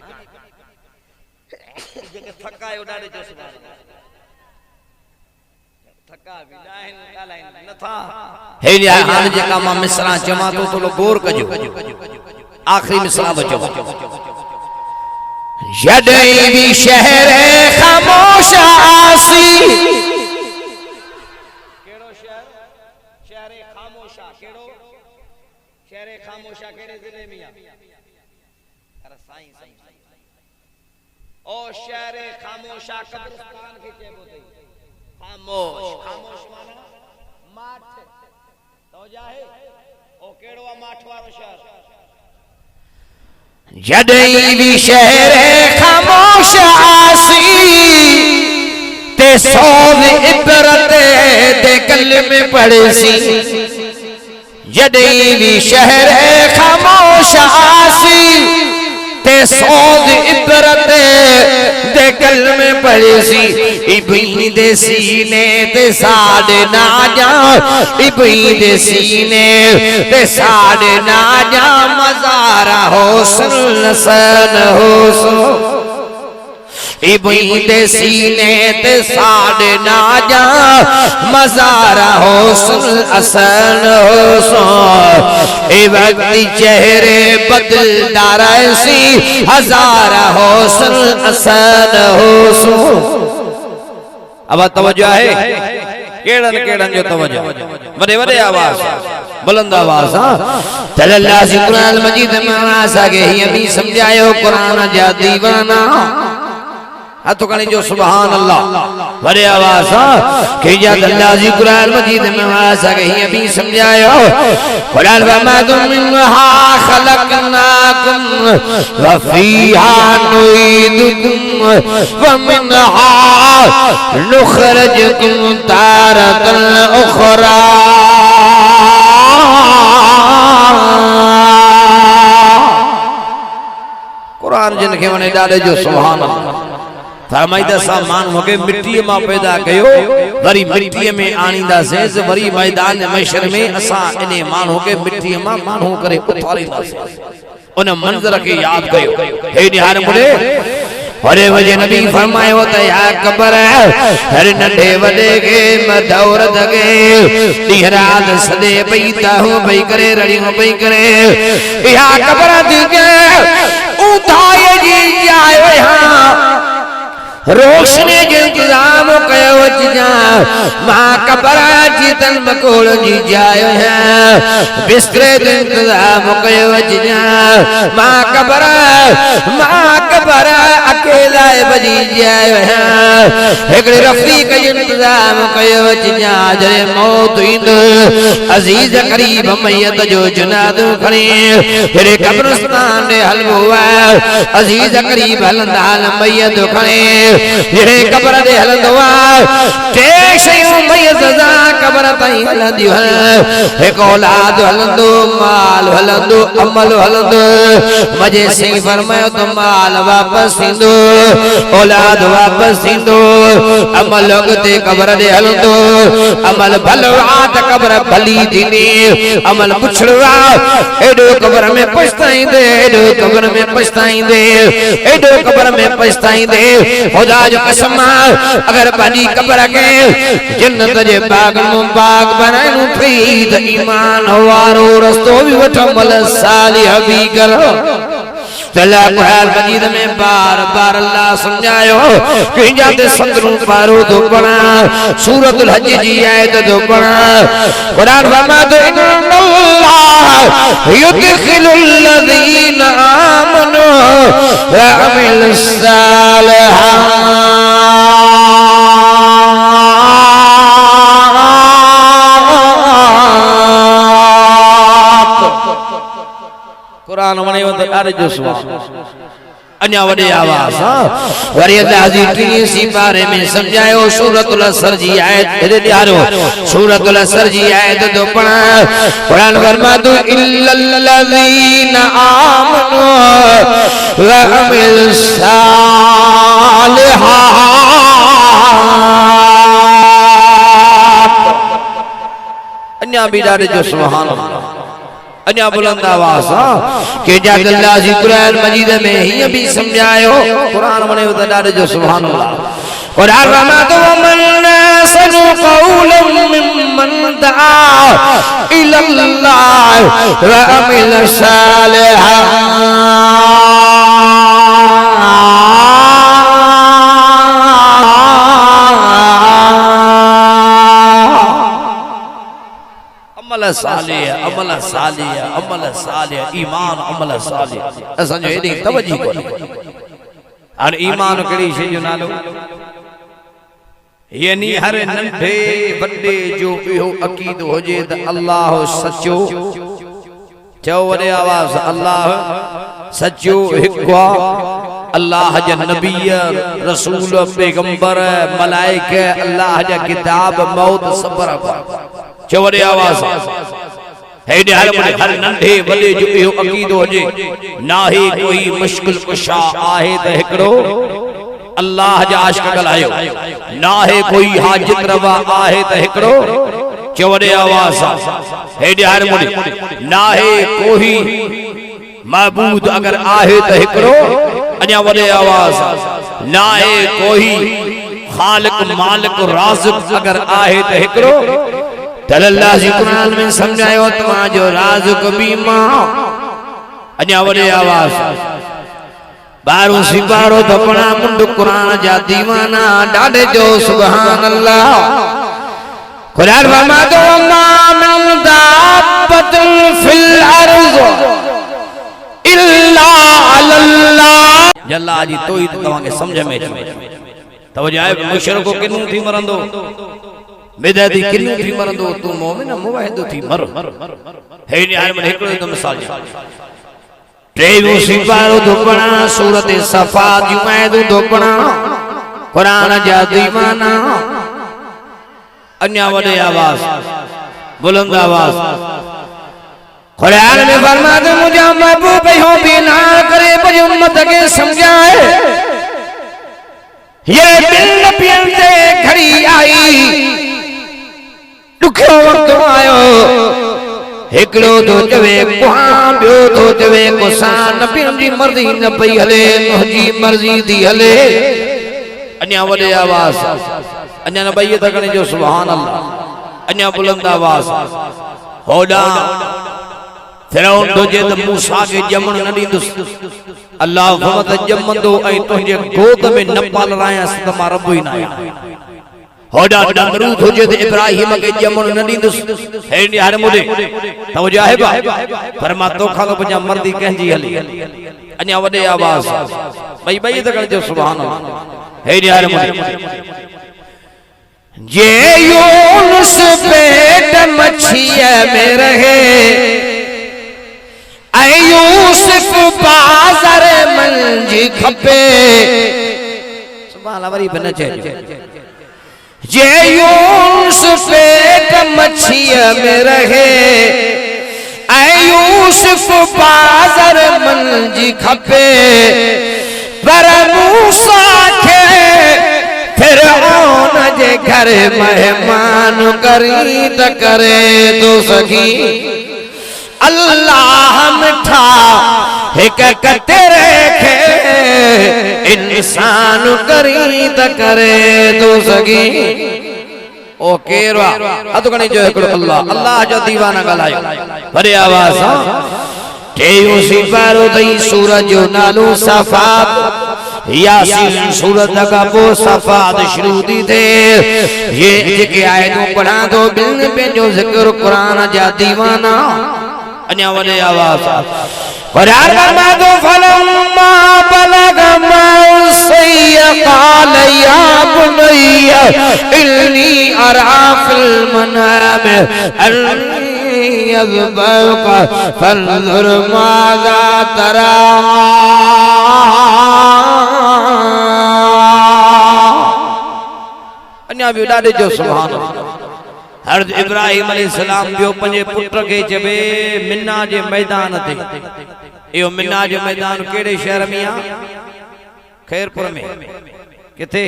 जेके थकायो डाडे जो थका भी लाइन गालाइन न था हे या हाल जेका मां मिसरा चमा तो थोड़ो गौर कजो आखिरी मिसरा बचो जदई भी शहर खामोश आसी केड़ो शहर शहर खामोशा केड़ो शहर खामोशा केड़े जिले में अरे साईं साईं ओ शहर खामोशा कब्रिस्तान के चेबो तई खामोश खामोश माना माठ तो जाहे ओ केड़ो माठ वारो शहर जदई भी शहर खामोश आसी ते सोव इबरत दे कल में पड़सी जदई भी शहर खामोश आसी ते सोव इबरत दे कल में पड़सी इबई दे सीने ते साढ़े ना जा इबई दे सीने ते साढ़े ना जा मज़ारा हो सन सन हो सो इबई दे सीने ते साढ़े ना जा मज़ारा हो सन असन हो सो ए वक्त चेहरे बदलदार सी हजारा हो सन असन हो सो अब तवज्जो है केड़न केड़न जो तवज्जो वडे वडे आवाज बुलंद आवाज हां तल्लाह जी कुरान मजीद में आसा के ही भी समझायो कुरान जा दीवाना हाथ कणी जो सुभान अल्लाह वडे आवाज हां के जा अल्लाह जी कुरान मजीद में आसा के ही भी समझायो कुरान वमा मिनहा खलकनाकुम व फीहा नुईदुकुम व मिनहा नुखरजुकुम तारतन उखरा कुरान जिन के वने डाले जो सुभान अल्लाह फरमाइदा सा मानू के मिट्टी मां पैदा कयो वरी मिट्टी में आणींदा से वरी मैदान महशर में असा इने मानू के मिट्टी मां मानू करे उथारींदा से उन मंजर के याद कयो हे निहार मुड़े अरे वजे नबी फरमायो त या कबर हर नंढे वडे के मधौर दगे दिहरात सदे पईता हो पई करे रड़ियो पई करे या कबर दिगे उठाए जी आयो हां रोशनी जो इंतजाम कयो जा मां कबर जी तन मकोड़ जी जायो है बिस्तरे जो इंतजाम कयो जा मां कबर अकेला बजी जायो है एकड़े रफीक जो इंतजाम कयो जा जरे मौत इंदो अजीज करीब मैयत जो जुनादो खणी तेरे कब्रिस्तान दे हलवो अजीज करीब हलंदा मैयत खणी ये कब्र दे हलंदो टे शयूं मैयत जा कब्र ताईं हलंदियूं एक औलाद हलंदो माल हलंदो अमल हलंदो मजे सही फरमायो तो माल वापस इंदो औलाद वापस इंदो अमल अगते कब्र दे हलंदो अमल भलवा त कब्र भली थींदी अमल पुछड़वा एडो कब्र में पछताईंदे एडो कब्र में पछताईंदे एडो कब्र में पछताईंदे खुदा जो कसम अगर पानी कब्र के जन्नत जे बाग में बाग बनानु थई त ईमान वारो रस्तो भी वठमल सालिह भी करो तला कुरान मजीद में बार बार अल्लाह समझायो कि जाते संतरू पारो तो पढ़ा सूरतुल हज जी आयत तो पढ़ा कुरान वमा तो इन्नल्लाह युदखिलुल लज़ीना आमनु व अमिलुस सालिहात कुरान वणे वत अरे जो सुभान अन्या वडे आवाज वरी अल्लाह जी टीसी बारे में समझायो सूरतुल असर जी आयत दे दियारो सूरतुल असर जी आयत तो पढ़ा कुरान फरमा दो इल्लल लज़ीना आमनु व अमिलुस सालिहात अन्या भी डाले जो सुभान अल्लाह अन्या बुलंद आवाज के जात अल्लाह जी कुरान मजीद में ही भी समझायो कुरान मने उतारे जो सुभान अल्लाह कुरान रमा तो मन सनु कौलन मिमन दआ इल्लल्लाह व अमिल सालिहात अमल सालिह ईमान अमल सालिह असा जो एडी तवज्जो कोनी और ईमान केड़ी शे जो नालो यानी हर नंढे बड़े जो इहो अकीद होजे त अल्लाह सच्चो चओ वडे आवाज अल्लाह सच्चो हिकु अल्लाह जा नबी रसूल पैगंबर मलाइका अल्लाह जा किताब मौत सबर चवरे आवाज है हर नंढे वडे जो इहो अकीदो हुजे ना ही कोई मुश्किल कुशा आहे त हिकड़ो अल्लाह जा आशिक ॻाल्हायो ना है कोई हाजत रवा आहे त हिकड़ो चवरे आवाज है ना है कोई माबूद अगर आहे त हिकड़ो अन्या वडे आवाज ना है कोई खालिक मालिक राज़िक अगर आहे त हिकड़ो अल्लाह जी कुरान में समझायो तमा जो राज़िक बीमा अन्या वडे आवाज बारो सिपारो धपना मुंड कुरान जा दीवाना डाडे जो सुभान अल्लाह कुरान फरमातो मा मिन दाब्बतिन फिल अर्ज़ इल्ला अल्लाह जल्ला जी तो ही तव्हांखे समझ में अचे तवजो आहे मुशरिको किनू थी मरंदो बेदाती किनू थी मरंदो तू मोमिन मुवाहिद थी मर हे यार मन हिकड़ो तो मिसाल टेवो सिपारो दुपणा सूरत सफा जुमैद दुपणा कुरान जा दीवाना अन्या वडे आवाज बुलंद आवाज कुरान में फरमाते मुझे महबूब हो बिना करे बड़ी उम्मत के समझाए ये दिन पियंदे घड़ी आई दुखो वक्त आयो एकड़ो तो चवे कुहां बियो तो चवे कुसान नबी जी मर्जी न पई हले मुंहिंजी मर्जी दी हले अन्या वडे आवाज अन्या न बई तकने जो सुभान अल्लाह अन्या बुलंद आवाज होडा फिरौन दोजे त मूसा के जमण न दींदुस अल्लाह फमत जमंदो ऐ तुझे गोद में न पाल रायस त मां रब ही ना होडा नमरूद हुजे त इब्राहिम के जमण न दींदुस हे यार मुदे तवजो है बा फरमा तो खालो पंजा मर्दी कहजी हली अन्या वडे आवाज बई तकने जो सुभान अल्लाह हे यार मुदे जे यूनुस पेट मछिया में रहे यूसुफ बाज़ार मंजी खपे सुभान अल्लाह वरी बन चे जे यूसुफ पेट मछिया में रहे यूसुफ बाज़ार मंजी खपे पर मूसा के फिरौन जे घर मेहमान करी त करे तो सकी अल्लाह मिठा एक कतरे के इंसान करी त करे तो सगी ओ केरवा अतो कने जो एकड़ो अल्लाह जो दीवाना गलायो भरे आवाज टेयो सिपारो दई सूरज जो नालो सफात यासीन सूरत का वो सफात शुरू दी थे ये जेके आयतों पढ़ा दो बिन पे जो जिक्र कुरान जा दीवाना अन्या वडे आवाज कुरान फरमा दो फलम्मा बलग मौसिया क़ाल या बुनैया इन्नी अरा फिल मनाम अन्नी अज़बहुका फंजुर माज़ा तरा अन्या भी डाडे जो सुभान अल्लाह हज़रत इब्राहिम अलैहिस्सलाम बियो पंजे पुत्र के चवे मिन्ना जे मैदान ते यो मिन्ना जो मैदान केड़े शहर में आ खैरपुर में किथे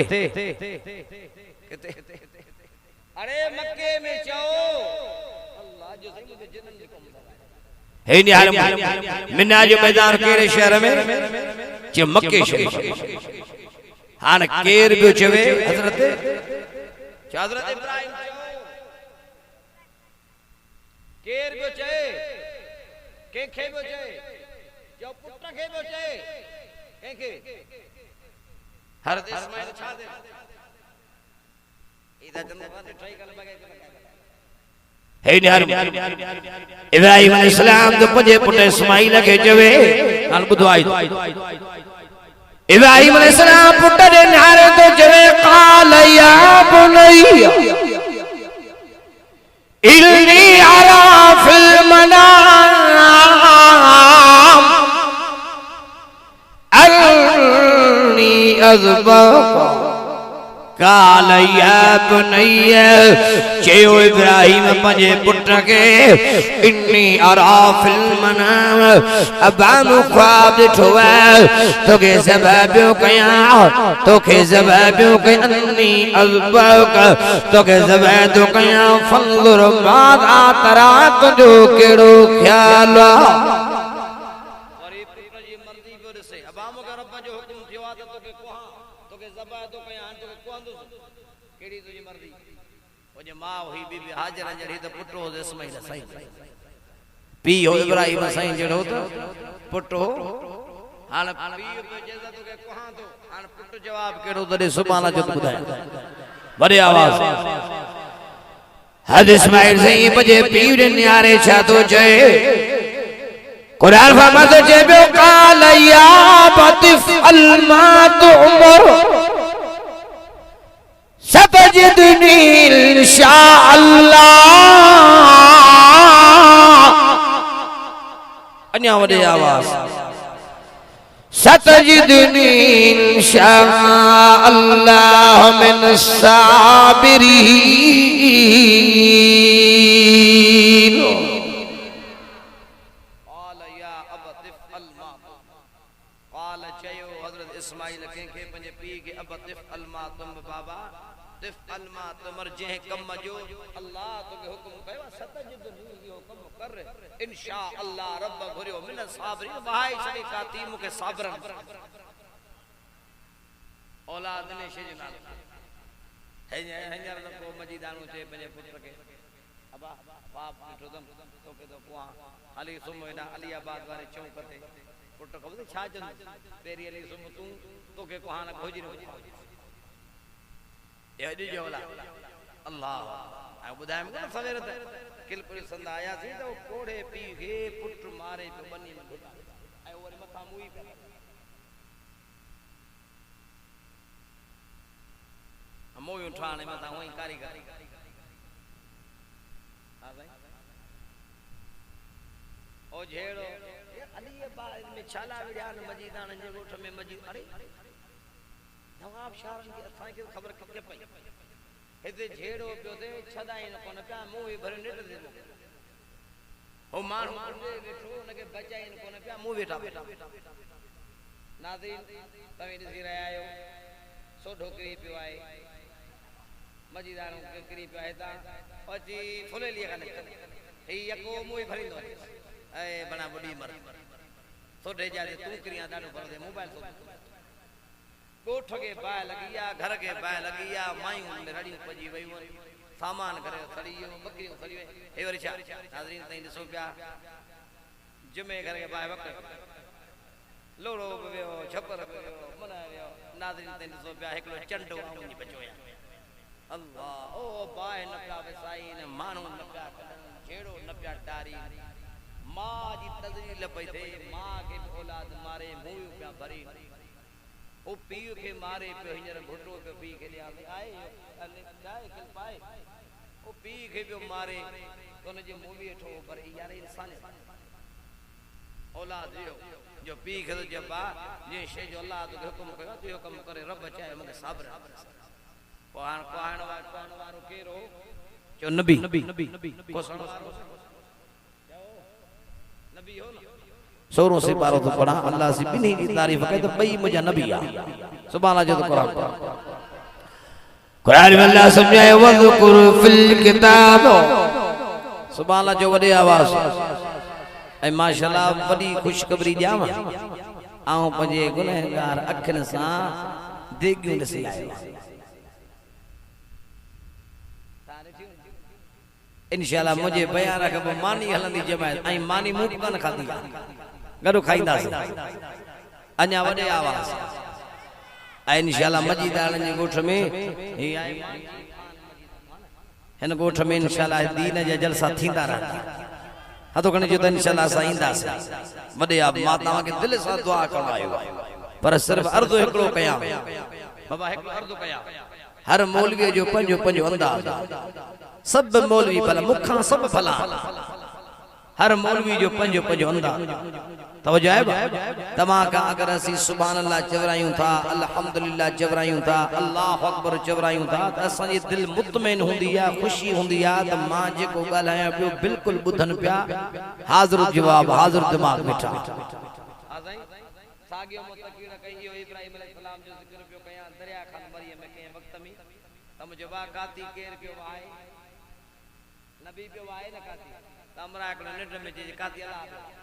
अरे मक्के में चाओ अल्लाह जो है नि हाल मिन्ना जो मैदान केड़े शहर में जे मक्के शहर हां केर बियो चवे हज़रत इब्राहिम केर बियो चए के खे बियो चए जो पुत्र खे बियो चए के हर इस्माइल छा दे इदा जन्म वादे ट्राई कर लगे हे निहार इब्राहिम अलैहिस्सलाम जो पंजे पुट इस्माइल के चवे हाल बुधवाई इब्राहिम अलैहिस्सलाम पुट दे निहार तो चवे क़ाल या बुनैया इल्नी अरा फिल मनाम अन्नी अज़बहुका क़ाल या बुनैया चयो इब्राहिम पंजे पुत्र के इन्नी अरा फिल मनाम अबामु ख्वाब ॾिठो तोखे ज़बाबियो कयां तोखे ज़बाबियो कयां अन्नी अज़बहुका तोखे ज़बाबियो कयां फंजुर माज़ा तरा तुंहिंजो कहिड़ो ख़्याल आहे पी हो इब्राहिम साईं जड़ो तो पुटो हां पी जेदा तो के कहां तो हां पुट जवाब केड़ो तडे सुभान अल्लाह जो बुधाए बड़े आवाज हद इस्माइल से ही बजे पीर न्यारे छा तो जय कुरान फरमाते जे बे काल या बतिफ अलमात उमर सतजिदनी इंशाअल्लाह अन्या वडे आवाज सतजिदनी इंशाअल्लाह मिन साबिरीन इस्माइल के पंजे पी के अब तिफ अलमा तुम बाबा तिफ अलमा तुमर जे कम जो अल्लाह तो के हुक्म कयो सतजिदनी यो कम कर इंशाअल्लाह रब घुरियो मिन साबरीन भाई सही काती मुके साबरन औलाद ने शे नाल है हंजार को मजीदानु चे पंजे पुत्र के अबा बाप ठोदम तो के तो कुआ अली सुमैना अलीबाद वाले चौकते पुट को छा जन तेरी अली सुम तू तो के कोहान खोजी न ए दी जोला अल्लाह आ बुधाय में सवेर त किल पुलिस संद आया थी तो कोड़े पी के पुट मारे तो बनी में घुटा ए और मथा मुई पे मोय उठाने मथा वही कारीगर हां भाई ओ झेड़ो अली बाद में छाला विधान मजीदान जे गोठ में मजीद अरे नवाब शाहन के असा के खबर के पई हेते झेड़ो पियो दे छदाई न कोन का मुंह भर नेट दे हो मानू दे वेठो नके बचाई न कोन का मुंह वेठा नाज़रीन तवे दिसी रहा आयो सो ढोकरी पियो आए मजीदान के करी पियो आए ता अजी फुले लिए कने हे यको मुंह भरिंदो ए बना बुडी मर थोड़े जादे तू क्रिया दाडो कर दे मोबाइल तो कोठ के बाय लगिया घर के बाय लगिया मायूं रड़ी पजी वई सामान करे सड़ियो बकरियों सड़ी ए वरछा नाज़रीन तई दिसो पिया जुमे घर के बाय वक्त लोड़ो पियो छपर पियो मनायो नाज़रीन तई दिसो पिया एकलो चंडो आउनी बचोया अल्लाह ओ बाय न पिया वसाई ने मानू न पिया छेड़ो न पिया डारी मां जी तजरील पई थे मां के औलाद मारे मुंह पे भरी ओ पीउ के मारे पे हिजर घुटो पे पी के लिया आए अने जाए के पाए ओ पी के पे मारे तोने जे मुंह भी ठो पर यार इंसान औलाद जो पी के जो बा जे शे जो अल्लाह तो हुक्म कयो तो हुक्म करे रब चाहे मके सब्र कोहान वारो केरो जो नबी को सणो नबी हो ना सोरों से पारो तो पढ़ा अल्लाह से बिनी की तारीफ करे तो बई मुझे नबी आ सुभान अल्लाह जो तो कुरान में अल्लाह समझाए वज़कुर फिल किताब सुभान अल्लाह जो वडे आवाज ए माशाअल्लाह बड़ी खुशखबरी जावा आऊं पंजे गुनहगार अखन सा देगियो ॾिसी आयो इंशाअल्लाह मुझे बयान रख मानी हलंदी जमायत आई मानी मुंह कन खादी गडो खाईंदा अन्या वडे आवाज आई इंशाअल्लाह मजीदान जे गोठ में ही आई हन गोठ में इंशाअल्लाह दीन जा जलसा थींदा रहंदा हतो कने जो इंशाअल्लाह सा इंदास वडे आप मातावा के दिल से दुआ करवायो पर सिर्फ अर्ज़ एकड़ो कया बाबा एक अर्ज़ कया हर मौलवी जो पंजो पंजो अंदाज सब मौलवी भला मुखा सब भला हर मौलवी जो पंजो पंजो अंदाज तवज्जो है तमा का अगर असी सुभान अल्लाह चवरायूं था अल्हम्दुलिल्लाह चवरायूं था अल्लाहु अकबर चवरायूं था त असा जी दिल मुतमईन हुंदी या खुशी हुंदी या त मां जेको गालाया पियो बिल्कुल बुधन पिया हाजिर जवाब हाजिर दिमाग मिठा आजाई सागियो मुतकीर कहियो इब्राहिम अलैहिस्सलाम जो जिक्र पियो कया दरिया खान मरियम के वक्त में तम जवा काती केर पियो आए नबी पियो आए न काती तमरा एक नेट में जे काती अल्लाह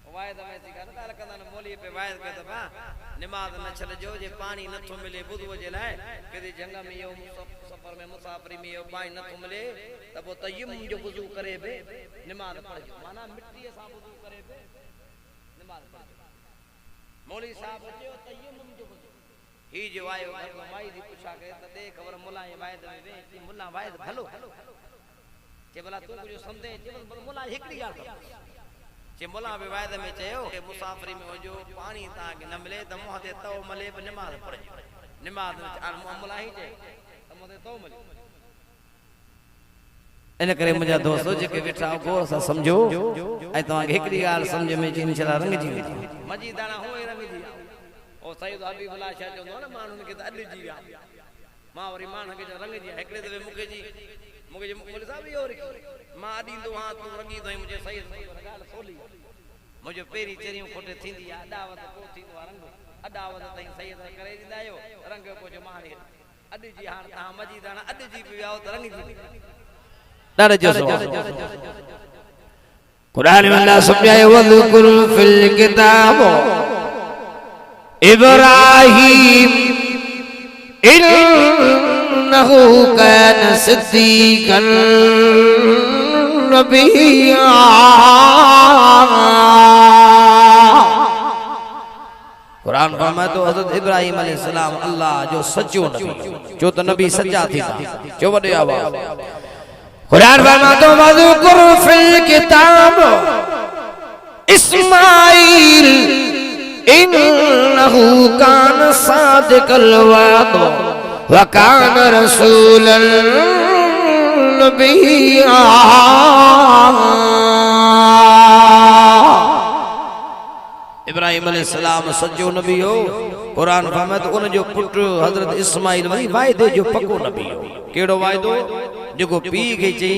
वायदा में सिखाना तार कंदन मोली पे वायदा पे दबा नमाज न छल जो जे पानी न थो मिले बुधो जे लाए कदी जंग में यो सफर में मुसाफरी में यो पानी न थो मिले तब वो तयम्मुम जो वुजू करे बे नमाज पढ़ माना मिट्टी सा वुजू करे बे नमाज पढ़ मौली साहब जो तयम्मुम जो वुजू ही जो आयो घर में माई दी पुछा के त दे खबर मुला ये वायद में वे ती मुला वायद भलो जे भला तू कुछ समझे जे मुला हिकड़ी गाल जे मुला बि वायद में चयो के मुसाफरी में वजो पानी ता के न मिले त मुंह ते तो मले ब नमाज पढ़ नमाज में मुला ही जे त मुंह ते तो मले इन करे मुझा दोस्तों जेके वेठा गौर सा समझो ऐ तवा हिकड़ी गाल समझ में जी इंशाल्लाह रंग जी मजी दाना हो रंग जी ओ सईद हबीबुल्लाह शाह जो न मानुन के त अड जी विया मां वरी मान के रंग जी हिकड़े दवे मुके जी मुके साहब यो मां अडींदो हां तू रंगी तो मुझे सही गाल सोली मुझे पेरी चरियूं खोटे थींदी आ अडावत को थींदो रंग अडावत तई सही करे दींदा आयो रंग को जो माने अड जी हां ता मजी दाना अड जी विया तो रंग जी दादा जो कुरान में अल्लाह समझाए वज़कुर फिल किताब इब्राहीम इन्नहु कान सिद्दीक़न नबिय्या कुरान फरमाए तो हजरत इब्राहीम अलैहिस्सलाम अल्लाह जो सच्चो नबी जो तो नबी सच्चा थी जो वडे आवाज कुरान फरमा तो वज़कुर फिल किताब इस्माईल इन्नहु कान सादिकल वाद व कान रसूलन नबिय्या इब्राहीम अलैहिस्सलाम सच्चो नबी हो कुरान फरमाए तो उन जो पुट हजरत इस्माईल वही वायदे जो पक्को नबी हो केड़ो वायदो जो पी के चई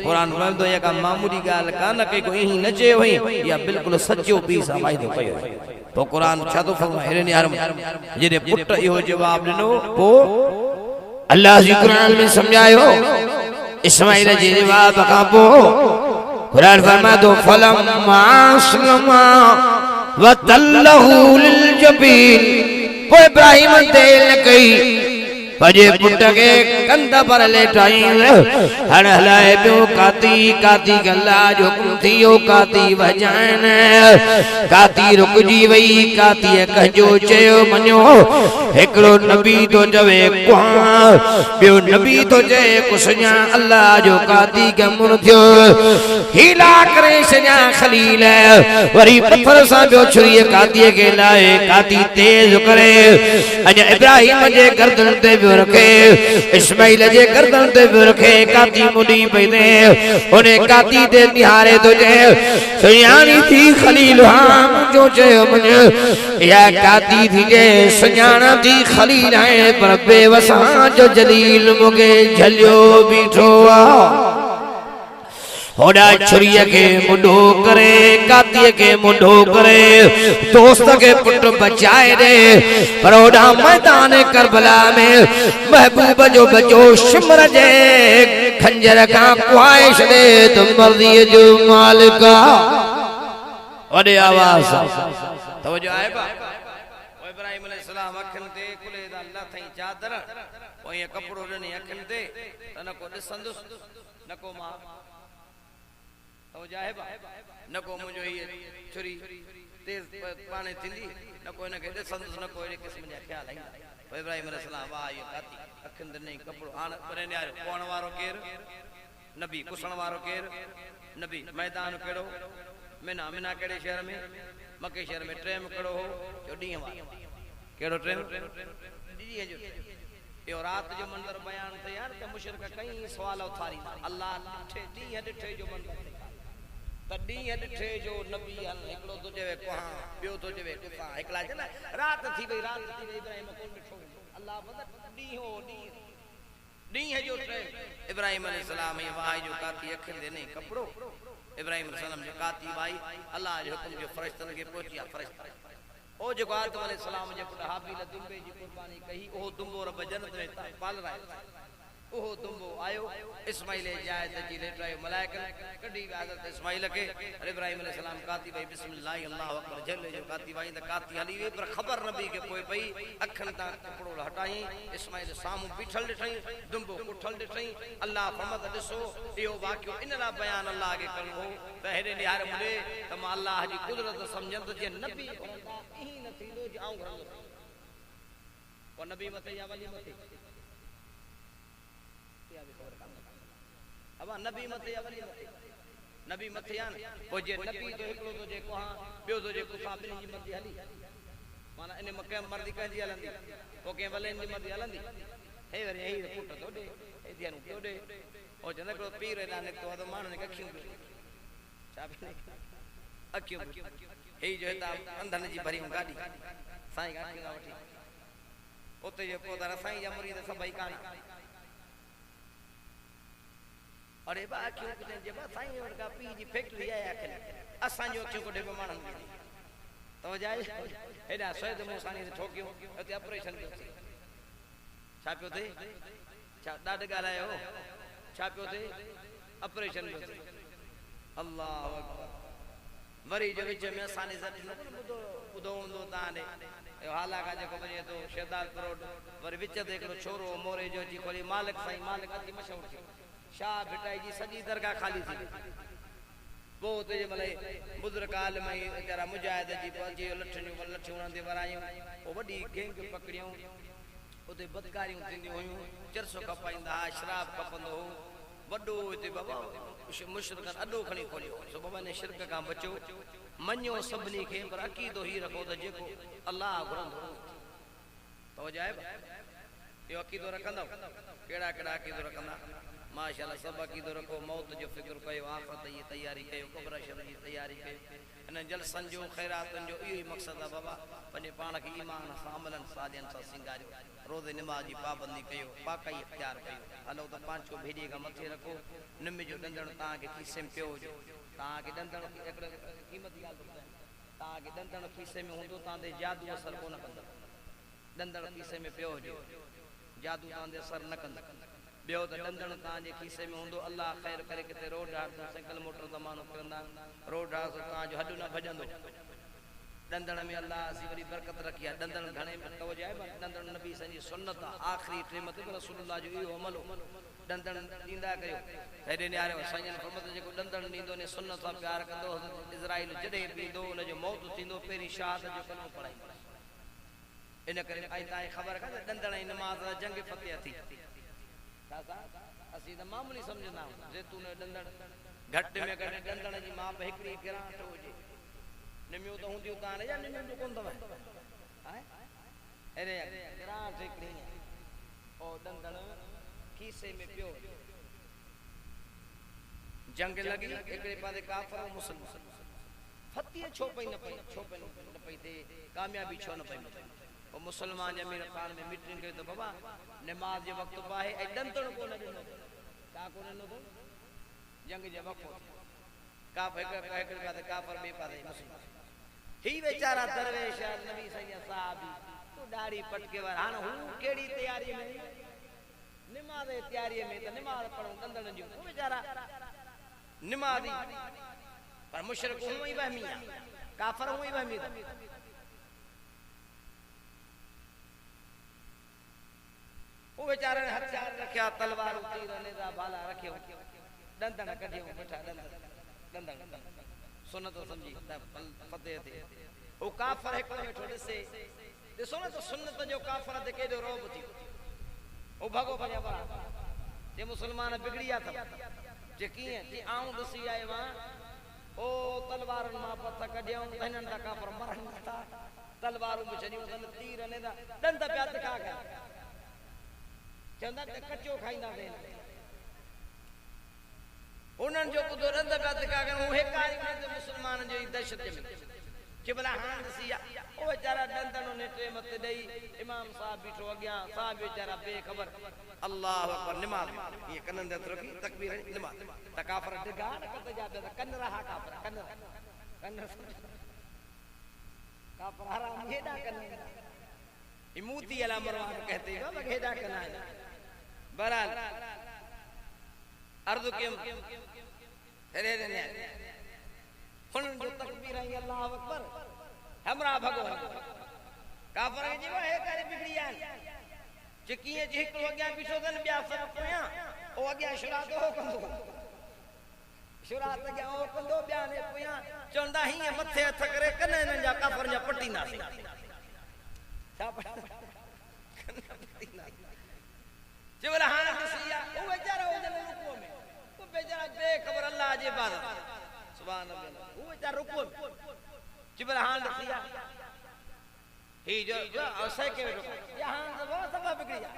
कुरान फरमाए तो या का मामूली गाल कान के को ही न चे होई या बिल्कुल सच्चो पी सा वायदो कयो तो कुरान छा तो फरमाए हेरे यार जेने पुट इहो जवाब दिनो पो अल्लाह जी कुरान में समझायो इस्माईल जे जवाब का पो कुरान फरमाए तो फलम्मा अस्लमा व तल्लहु लिल जबीन वो इब्राहिम तेल कई पजे पुट के कंध पर लेटाई हण हलाए पियो काती काती गल्ला जो हुकुम थियो काती वजान काती रुकजी वई काती कहजो चयो मन्यो एकड़ो नबी तो जवे कुआ बियो नबी तो जे कुसया अल्लाह जो काती के मुर थियो हीला करे सया खलील वरी पत्थर सा बियो छुरी काती के लाए काती तेज करे अने इब्राहिम जे गर्दन ते रखे इस्माईल जे गर्दन ते रखे काती मुडी पईने ओने काती ते निहारे तो जे सुयानी थी खलील हां जो जे मन या काती थी जे सुयाना थी खलील है पर बेवसा जो जलील मुगे झलियो बीठो आ होड़ा छुरिया के मुंडो करे काती के मुंडो करे दोस्त के पुट बचाए रे पर होड़ा मैदान करबला में महबूब जो बचो शिमर जे खंजर का ख्वाहिश दे तुम मर्जी जो मालिका वडे आवाज तवज्जो आए बा ओ इब्राहिम अलैहिस्सलाम अखन ते कुले दा अल्लाह थई चादर ओ ये कपड़ो ने अखन ते तन को दिसंदुस नको मा तो जाए नको मुझो ये छुरी तेज पाने थींदी नको इन के दिसंदुस नको ए किस्म जा ख्याल आई ओ इब्राहिम अलैहिस्सलाम वाह ये काती अखन नहीं कपड़ो आन परे ने कोण वारो केर नबी कुसण वारो केर नबी मैदान केड़ो मिना केड़े शहर में मक्के शहर में ट्रेम केड़ो हो जो डी वारो केड़ो ट्रेम डी जो यो रात जो मंजर बयान थे यार के मुशरिक कई सवाल उथारी अल्लाह ॾिठे डी ॾिठे जो मंजर तडी ॾिठे जो नबी हल एकड़ो तो जेवे कोहा बियो तो जेवे कुफा एकला चला रात थी गई इब्राहिम को ॾिठो अल्लाह बदत डी हो डी है जो ट्रेम इब्राहिम अलैहिस्सलाम ये वाह जो काती अखन दे नहीं कपड़ो इब्राहिम अलैहिस्सलाम जो काती भाई अल्लाह जो हुकुम जो फरिश्तन के पहुंचिया फरिश्ता ओ जो आदम अलैहिस्सलाम जे पुट हाबील दुंबे जी कुर्बानी कही ओ दुंबो रब जन्नत में पाल रहा है ओहो दुंबो आयो इस्माइल जायद जी लेटायो मलाइकन कडी हज़रत इस्माइल के इब्राहिम अलैहि सलाम काती भाई बिस्मिल्लाह अल्लाहु अकबर जल जो काती भाई त काती हली वे पर खबर नबी के पोए पई अखन ता कपड़ो हटाई इस्माइल सामू बिठल ॾिठई दुंबो उठल ॾिठई अल्लाह फरमात ॾिसो इहो वाक़ियो इन ला बयान अल्लाह के करणो हो त हेडे निहार मुले त मां अल्लाह जी कुदरत समझंद जे नबी ई न थींदो जे आऊं घरंदो वो नबी मथे या वली मथे अब नबी मथे या वली मथे नबी मथे आन ओ जे नबी तो एकलो तो जे को हां बियो तो जे को साबिन जी मर्जी हली माना इन मके मर्जी कंदी हलंदी ओ के वले जी मर्जी हलंदी हे वरी हे पुट तो दे हे दियानु तो दे ओ जन को पीर ना ने तो मान ने कखियो चाबी अक्यो हे जो ता अंधन जी भरी गाड़ी साईं गाड़ी वठी ओते जे पोदारा साईं जा मुरीद सभई कान अरे बा क्यों कहते जे बा साईं वरगा पी जी फैक्ट्री आया आखिर असा जो क्यों को डेबो मानन तो जाय एडा सैयद मूसानी से ठोकियो ओते ऑपरेशन पियो थी छा पियो थे छा डाड गालायो छा पियो थे ऑपरेशन पियो थी अल्लाह अकबर वरी जो विच में असानी से बुधो बुधो हुंदो ताने हाला का जो बजे तो शेदार करोड़ वरी विच ते एकड़ो छोरो मोरे जो जी खोली मालिक साईं मालिक अति मशहूर थी शाह बिटाई जी सजी दरगाह खाली थी वो ते भले बुजुर्गाल में जरा मुजाहिद जी पहुंची लठियूं लठियूं ते वरायूं ओ वडी गैंग पकड़ियूं ओते बदकारियूं थींदियूं हुयूं चरसो कपाईंदा शराब कपंदो हो वडो इते बाबा मुशरिकन अडो खणी खोलियो सो बाबा ने शिरक का बचो मन्यो सबनी के पर अकीदो ही रखो त जेको अल्लाह घुरंदो तो जाए यो अकीदो रखंदा केड़ा केड़ा अकीदो रखंदा माशाअल्लाह सब अकीदो रखो मौत जो फिक्र कयो आखिरत जी तैयारी कयो कब्र शर जी तैयारी कयो इन जलसन जो खैरातन जो इहो मकसद है बाबा पने पाण के ईमान सामलन सादियन सा सिंगारियो रोज़ नमाज जी पाबंदी कयो पाकाई इख्तियार कयो हलो तो पांचो भेड़ी का मथे रखो निम जो डंडण ता के खीसे में पियो जो ता के डंडण एकड़ कीमत गाल ता के डंडण खीसे में हुंदो ता दे जादू असर कोन कंदो डंडण खीसे में पियो जो जादू ता दे असर न कंदो बियो त डंदण ता जे खीसे में हुंदो अल्लाह खैर करे किते रोड हार तो साइकिल मोटर तमानो करंदा रोड हार तो ता जो हड्डू न भजंदो डंदण में अल्लाह सी वरी बरकत रखी है डंदण घणे में तो जाए डंदण नबी संजी सुन्नत आखिरी क़यामत में रसूलुल्लाह जो इहो अमल डंदण दींदा कयो हेडे न्यारे साईं फरमाते जेको डंदण दींदो ने सुन्नत सां प्यार कंदो इज़राइल जडे दींदो उन जो मौत थींदो पेरी शहादत जो कलमो पढ़ाई इन करे आई ताई खबर का डंदण ई नमाज जंग फतेह थी असी तो मामूली समझना जैतून डंदण घट में घट डंदण जी मां एकड़ी गिराट हो जे निमियो तो हुंदियो कान या निमियो तो कोन दवा हां अरे गिराट एकड़ी ओ डंदण खीसे में पियो जंग लगी एकड़े पासे काफर मुसलमान फतेह छो पई न पई थे कामयाबी छो न पई वो मुसलमान अमीर खान में मीटिंग कई तो बाबा नमाज जे वक्त पाए ए डंतण को न दिनो का को न दो जंग जे वक्त का एक बात काफर बे पासे मुसलमान ही बेचारा दरवेश नबी सैयद साहब तो दाढ़ी पटके वर हां हूं केड़ी तैयारी में नमाज तैयारी में तो नमाज पढ़ो डंदण जो वो बेचारा नमाजी पर मुशरिक हूं ही वहमी काफर हूं ही वहमी वो बेचारे ने हथियार रखया तलवार तीर नेजा भाला रखयो डंदण कढियो बैठा डंदण सुन्नत समझी फतेह थे वो काफर एक वेठो दिसे दिसो न तो सुन्नत जो काफर ते केडो रोब थी ओ भागो भजा बा जे मुसलमान बिगड़िया था जे किए जे आऊं दसी आए वा ओ तलवारन मा पथ कढियो तहनन ता काफर मरन था तलवारू बचनियो सन तीर नेजा डंड प्या तका का चंदा कच्चो खाइंदा थे उनन जो बुधो रंद का तका के हे कारी में मुसलमान जो दहशत में कि भला हां दसिया ओ बेचारा डंदन ने टे मत दई इमाम साहब बिठो अग्या साहब बेचारा बेखबर अल्लाह अकबर नमाज ये कनन दे रखी तकबीर नमाज तकाफर डगा न करते जाते कन रहा काफर कन काफर हराम हेडा कन इमूती अला मरवान कहते हो बगेडा कना बहरहाल अर्ज़ कयम रे ने हुन जो तकबीर है अल्लाह अकबर हमरा भगो काफर जी वा हे करे बिगड़ियान चिकिए जे हिकड़ो अग्या बिठो तन बिया सब पोया ओ अग्या शुरात हो कंदो शुरात अग्या हो कंदो बिया ने पोया चंदा ही मथे हथ करे कने न जा काफर जा पटीना से छा पटीना जे बोला हां दसिया ओ बेचारा ओ जने रुको में ओ बेचारा बेखबर अल्लाह जे इबादत सुभान अल्लाह ओ बेचारा रुको जे बोला हां दसिया ही जो असै के यहां सब सब बिगड़िया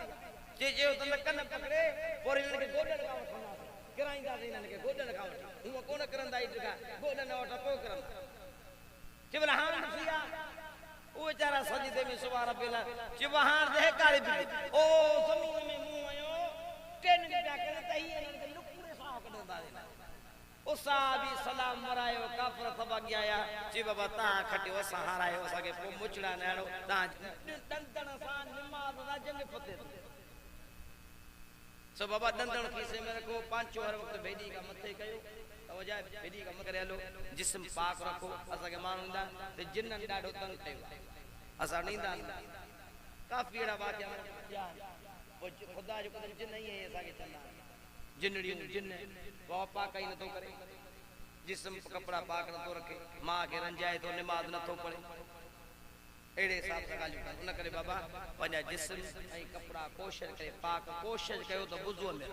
जे तो कन पकड़े और इनन के गोडन का वठना कराइंदा इनन के गोडन का वठ हूं कोन करंदा ई जगह गोडन वठ तो करन जे बोला हां दसिया ओ बेचारा सजदे में सुभान अल्लाह जे वहां दे काली बिगड़ी ओ जमीन में मुंह आयो टेन के क्या करे तही इनन के लुकुरे साह कढंदा ओ साहबी सलाम मरायो काफर सब गया जी बाबा ता खटियो सहारायो सके पो मुचड़ा नेड़ो ता दंदन सा नमाज दा जंग फते सो बाबा दंदन खीसे में रखो पांचो हर वक्त भेदी का मथे कयो तो जाए भेदी का मत करे लो जिस्म पाक रखो असा के मानुंदा ते जिन्नन डाडो तंग थयो असा नींदा काफी एड़ा वाक्या खुदा जो कुछ जिन्न ही है ऐसा के चलना जिन्नड़ियों जिन्न पापा कहीं न तो करे जिस्म कपड़ा पाक न तो रखे मां के रंजाए तो नमाज न तो पढ़े एड़े हिसाब से गालियो न करे बाबा पंजा जिस्म ऐ कपड़ा कोशिश करे पाक कोशिश कयो तो बुजू में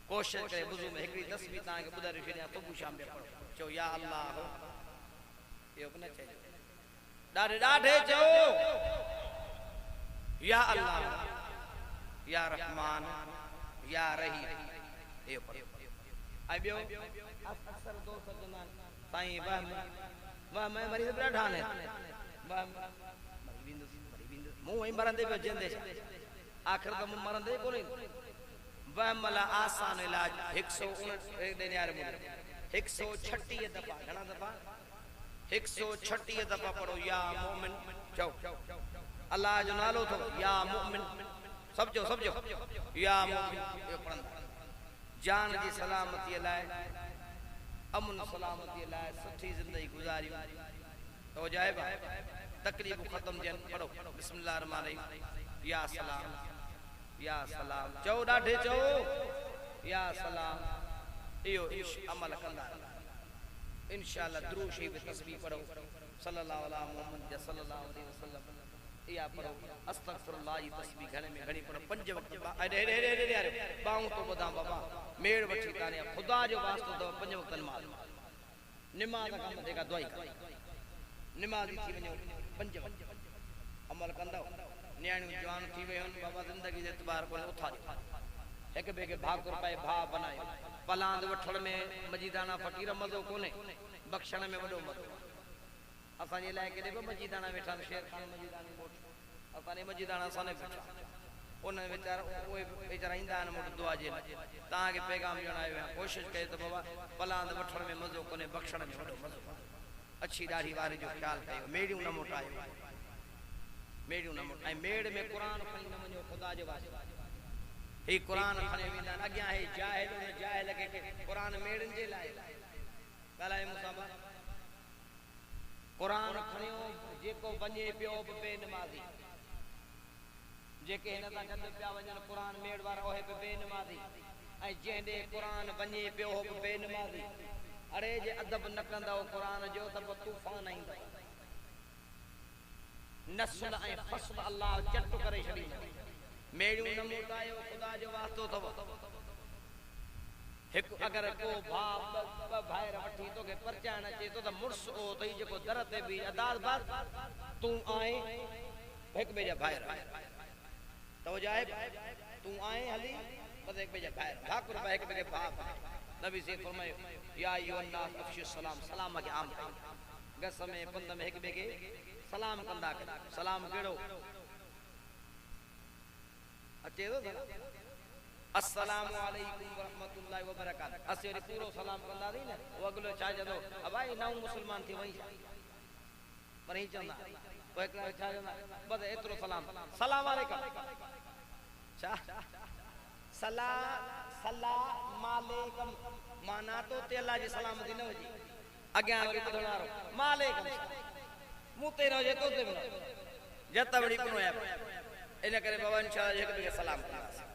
कोशिश करे बुजू में एकड़ी तस्बीह ता के बुधारे छड़िया तो शाम में पढ़ो चो या अल्लाह यो न चाहिए डाढे डाढे चो या अल्लाह या रहमान या रही ए पढ़ो आई बियो अक्सर दोस्त जनान साईं वाह मैं मरी बड़ा ठाने वाह मरी बिंद मुंह ही मरंदे पे जिंदे आखिर तो मुंह मरंदे कोनी वाह मला आसान इलाज 159 दे यार मुझे 136 दफा घना दफा 136 दफा पढ़ो या मोमिन चो अल्लाह जो नालो तो या मोमिन समझो या मोमिन ये पढ़ंदा जान जी सलामती लाए अमन सलामती लाए सुठी जिंदगी गुजारी तो जाए तकलीफ खत्म जन पढ़ो बिस्मिल्लाह रहमान रहीम या सलाम चो डाढे चो या सलाम इयो अमल कंदा इंशाअल्लाह दुरूद शरीफ तस्बीह पढ़ो सल्लल्लाहु अलैहि मोहम्मद सल्लल्लाहु अलैहि वसल्लम या पढ़ो अस्तगफिरुल्लाह जी तस्बीह घणे में घणी पढ़ो पंज वक्त अरे बाऊ तो बदा बाबा मेड़ वठी ताने खुदा जो वास्तो तो पंज वक्त नमाज का मथे का दुआई कर नमाज थी वणो पंज वक्त अमल कंदा न्याणियों जवान थी वे बाबा जिंदगी जे एतबार को उथारी एक बे के भाग रुपए भा बनायो पलांद वठण में मजीदाना फकीर मजो कोने बख्शण में वडो मजो असा जे लाए के मजीदाना वेठा शेर खान मजीदानी मोट असा ने मजीदाना साने बैठा उन बेचारा ओए बेचारा इंदा न मोट दुआ जे ता के पैगाम जणायो कोशिश करे तो बाबा पलांद वठण में मजो कोने बख्शण में वडो मजो अच्छी दाढ़ी वारे जो ख्याल कयो मेड़ियों न मोटायो मेड़ियों न मोटाई मेड़ में कुरान खणी न वणो खुदा जे वास्ते हे कुरान खणे विंदा अग्या हे जाहिल न जाहिल के कुरान मेड़न जे लाए गालाए मुसाबा कुरान खणियो जेको वञे पियो बे नमाज़ी जेके हिन तां गॾु पिया वञनि कुरान मेड़ वारा ओहे बे नमाज़ी ऐं जंहिं कुरान वञे पियो हो बे नमाज़ी अरे जे अदब न कंदा कुरान जो त तूफान ईंदा नस्ल ऐं फसल अल्लाह चट करे छॾींदा मेड़ियूं न मोटायो खुदा जो वास्तो अथव एक अगर को भाव भाइर वठी तो के परचाण अचे तो मुर्स ओ तई जेको दर ते भी अदाल बात तू आए एक बेजा भाइर तो जाए तू आए हली बस एक बेजा भाइर भाकुर भाई एक बेगे भाव नबी से फरमायो या अय्युहन नास अफ्शु सलाम सलाम के आम गस में पंद में एक बेगे सलाम कंदा सलाम केड़ो अचे तो अस्सलाम वालेकुम व रहमतुल्लाहि व बरकातहू असे पूरो सलाम कंदा नी न वो अगलो छा जदो भाई नौ मुसलमान थी वही पर ही चंदा वो एक छा जंदा बस एतरो सलाम सलाम वालेकुम छा सला सला मालेकम माना तो ते अल्लाह जी सलामती न वजी अग्या वरी ॿुधण वारो मालेकम मूं ते रहो जे तो ते जत बड़ी पनोया इन करे बाबा इंशाअल्लाह हिक ॿिए खे सलाम कंदासीं।